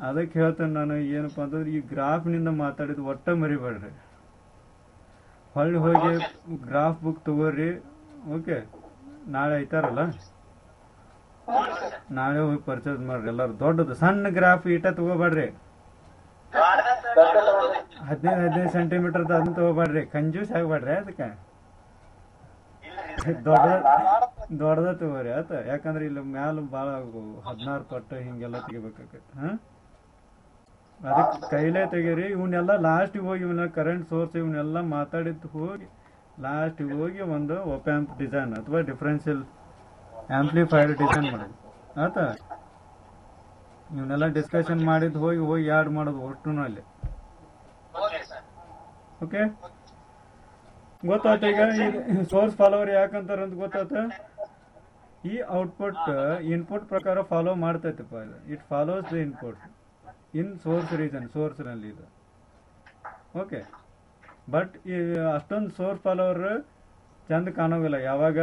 ಅದಕ್ಕೆ ಹೇಳ್ತೇನೆ ನಾನು, ಏನಪ್ಪಾ ಅಂತಂದ್ರೆ ಈ ಗ್ರಾಫ್ನಿಂದ ಮಾತಾಡಿದ್ ಒಟ್ಟ ಮರಿಬೇಡ್ರಿ. ಹೊಳ್ಳಿ ಹೋಗಿ ಗ್ರಾಫ್ ಬುಕ್ ತಗೋರಿ. ಓಕೆ, ನಾಳೆ ಐತಾರಲ್ಲ, ನಾಳೆ ಹೋಗಿ ಪರ್ಚೇಸ್ ಮಾಡ್ರಿ ಎಲ್ಲಾರು. ದೊಡ್ಡದು ಸಣ್ಣ ಗ್ರಾಫ್ ಈಟ ತಗೋಬೇಡ್ರಿ, 15 ಸೆಂಟಿಮೀಟರ್ ಅದನ್ನ ತಗೋಬೇಡ್ರಿ, ಕಂಜೂಸ್ ಆಗ್ಬೇಡ್ರಿ. ಅದಕ್ಕೆ ದೊಡ್ಡದ ತಗೋರಿ ಆತ. ಯಾಕಂದ್ರೆ ಇಲ್ಲಿ ಮ್ಯಾಲ ಬಾಳ 16 ಪಟ್ಟು ಹಿಂಗೆಲ್ಲ ತೆಗಿಬೇಕಾಗತ್ತೆ. ಅದಕ್ಕೆ ಕೈಲೇ ತೆಗೀರಿ. ಇವನ್ನೆಲ್ಲ ಲಾಸ್ಟಿಗೆ ಹೋಗಿ ಇವನ್ನ ಕರೆಂಟ್ ಸೋರ್ಸ್ ಇವನ್ನೆಲ್ಲ ಮಾತಾಡಿದ್ದು ಹೋಗಿ ಲಾಸ್ಟಿಗೆ ಹೋಗಿ ಒಂದು ಒಪ್ ಆಂಪ್ ಡಿಸೈನ್ ಅಥವಾ ಡಿಫರೆನ್ಷಿಯಲ್ ಆಂಪ್ಲಿಫೈರ್ ಡಿಸೈನ್ ಮಾಡೋದು ಆತ. ಇವನ್ನೆಲ್ಲ ಡಿಸ್ಕಷನ್ ಮಾಡಿದ್ದು ಹೋಗಿ ಯಾಡ್ ಮಾಡೋದು ಒಟ್ಟು ಅಲ್ಲಿ. ಓಕೆ, ಗೊತ್ತಾತ? ಈಗ ಸೋರ್ಸ್ ಫಾಲೋವರ್ ಯಾಕಂತಾರ ಅಂತ ಗೊತ್ತಾತ? ಈ ಔಟ್ಪುಟ್ ಇನ್ಪುಟ್ ಪ್ರಕಾರ ಫಾಲೋ ಮಾಡ್ತೈತಪ್ಪ. ಇದು it follows the input in source region, source ನಲ್ಲಿ ಇದು. ಓಕೆ, ಬಟ್ ಈ ಅಷ್ಟೊಂದು ಸೋರ್ಸ್ ಫಾಲೋವರ್ ಚಂದ ಕಾಣೋಗಿಲ್ಲ ಯಾವಾಗ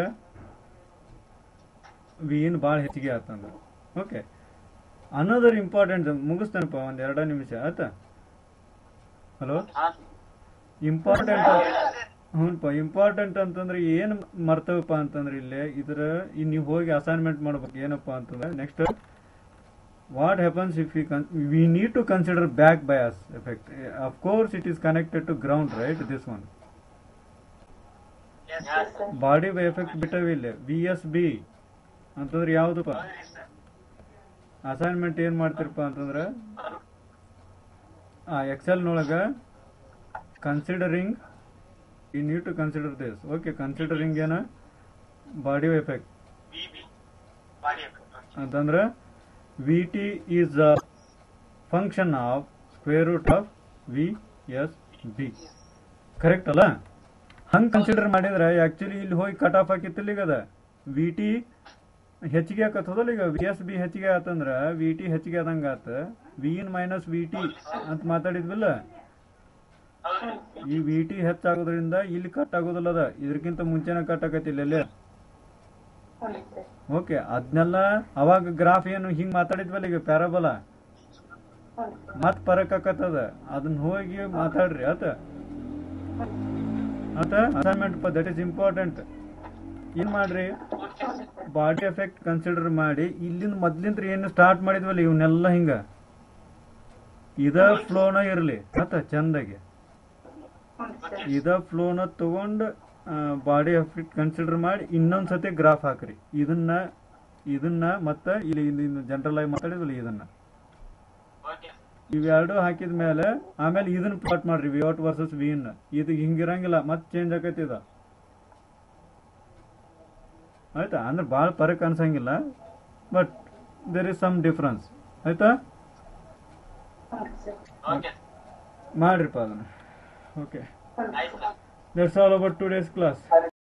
ವಿನ್ ಭಾಳ ಹೆಚ್ಚಿಗೆ ಆತಂದ್ರೆ. ಓಕೆ, ಅನ್ನೋದರ್ ಇಂಪಾರ್ಟೆಂಟ್ ಮುಗಿಸ್ತೇನಪ್ಪ, ಒಂದ್ 2 ನಿಮಿಷ ಆಯ್ತಾ? Hello, important. ಹ್ಞೂನಪ್ಪ, ಇಂಪಾರ್ಟೆಂಟ್ ಅಂತಂದ್ರೆ ಏನ್ ಮರ್ತವಪ್ಪ ಅಂತಂದ್ರೆ ಇಲ್ಲೇ ನೀವು ಹೋಗಿ ಅಸೈನ್ಮೆಂಟ್ ಮಾಡ್ಬೇಕು. ಏನಪ್ಪಾ ಅಂತಂದ್ರೆ next what happens if we need to consider back bias effect. Of course it is connected to ground, right? This one, Yes, sir. Body effect ಬಿಟ್ಟವಿಲ್ಲ. VSB ಅಂತಂದ್ರೆ ಯಾವ್ದಪ್ಪ? ಅಸೈನ್ಮೆಂಟ್ ಏನ್ ಮಾಡ್ತಿರಪ್ಪ ಅಂತಂದ್ರೆ ಎಕ್ಸೆಲ್ ನೊಳಗ considering you need to consider this. Okay, considering ಏನ body effect BB, body effect. ಅಂತಂದ್ರೆ VT is a function of square root of VSB. Correct ಅಲ್ಲ? ಹಂಗೆ ಕನ್ಸಿಡರ್ ಮಾಡಿದ್ರೆ ಆಕ್ಚುಲಿ ಇಲ್ಲಿ ಹೋಗಿ ಕಟ್ ಆಫ್ ಹಾಕಿತ್ತಿಲ್ಲ. ಈಗ ಅದ VT ಹೆಚ್ಚಿಗೆ ಆಕತ್ತದಲ್ಲ. ಈಗ VSB ಹೆಚ್ಚಿಗೆ ಆತಂದ್ರ VT ಹೆಚ್ಚಿಗೆ ಆದಂಗ ಆತ. Vin ಮೈನಸ್ VT ಅಂತ ಮಾತಾಡಿದ್ವಲ್ಲ, ಈ VT ಹೆಚ್ಚಾಗೋದ್ರಿಂದ ಇಲ್ಲಿ ಕಟ್ ಆಗೋದಿಲ್ಲ. ಅದ ಇದಕ್ಕಿಂತ ಮುಂಚೆನೆ ಕಟ್ ಆಕತಿಲ್ಲ ಅಲ್ಲೇ. ಹ್ಞೂ ಸರ್. ಓಕೆ, ಅದನ್ನೆಲ್ಲ ಅವಾಗ ಗ್ರಾಫ್ ಏನು ಹಿಂಗ್ ಮಾತಾಡಿದ್ವಲ್ಲ, ಈಗ ಪ್ಯಾರಾಬೋಲಾ ಹ್ಞೂ ಸರ್. ಮತ್ ಪರಕ್ ಆಕತ್ತದ. ಅದನ್ನ ಹೋಗಿ ಮಾತಾಡ್ರಿ ಆತ. Assignment that is important. ಏನ್ ಮಾಡ್ರಿ, ಬಾಡಿ ಎಫೆಕ್ಟ್ ಕನ್ಸಿಡರ್ ಮಾಡಿ ಇಲ್ಲಿಂದ ಮೊದ್ಲಿಂದ ಏನು ಸ್ಟಾರ್ಟ್ ಮಾಡಿದ್ವಲ್ಲ ಇವನ್ನೆಲ್ಲ ಹಿಂಗ ಇದ ಫ್ಲೋನ ಇರ್ಲಿ ಆತ ಚಂದಾಗಿ. ಹ್ಞೂ ಸರ್. ಇದ ಫ್ಲೋನ ತಗೊಂಡ್ ಬಾಡಿ ಎಫೆಕ್ಟ್ ಕನ್ಸಿಡರ್ ಮಾಡಿ ಇನ್ನೊಂದ್ಸತಿ ಗ್ರಾಫ್ ಹಾಕ್ರಿ. ಇದನ್ನ ಮತ್ತೆ ಇಲ್ಲಿ ಜನರಲ್ ಆಗಿ ಮಾತಾಡಿದ್ವಲ್ಲ ಇದನ್ನ, Okay. ಇವೆರಡು ಹಾಕಿದ ಮೇಲೆ ಆಮೇಲೆ ಇದನ್ನ ಪ್ಲಾಟ್ ಮಾಡ್ರಿ, V out versus V in. ಇದು ಹಿಂಗಿರಂಗಿಲ್ಲ, ಮತ್ತೆ ಚೇಂಜ್ ಆಕೈತಿ ಇದು. ಆಯ್ತಾ? ಅಂದ್ರೆ ಭಾಳ ಫರಕ್ ಅನ್ಸಂಗಿಲ್ಲ, but there is some difference. ಆಯ್ತಾ? ಹ್ಞೂ ಸರ್. Okay. ಮಾಡ್ರಿಪ್ಪ ಅದನ್ನ. ಓಕೆ, ಹ್ಞೂ Nice. That's all about today's class.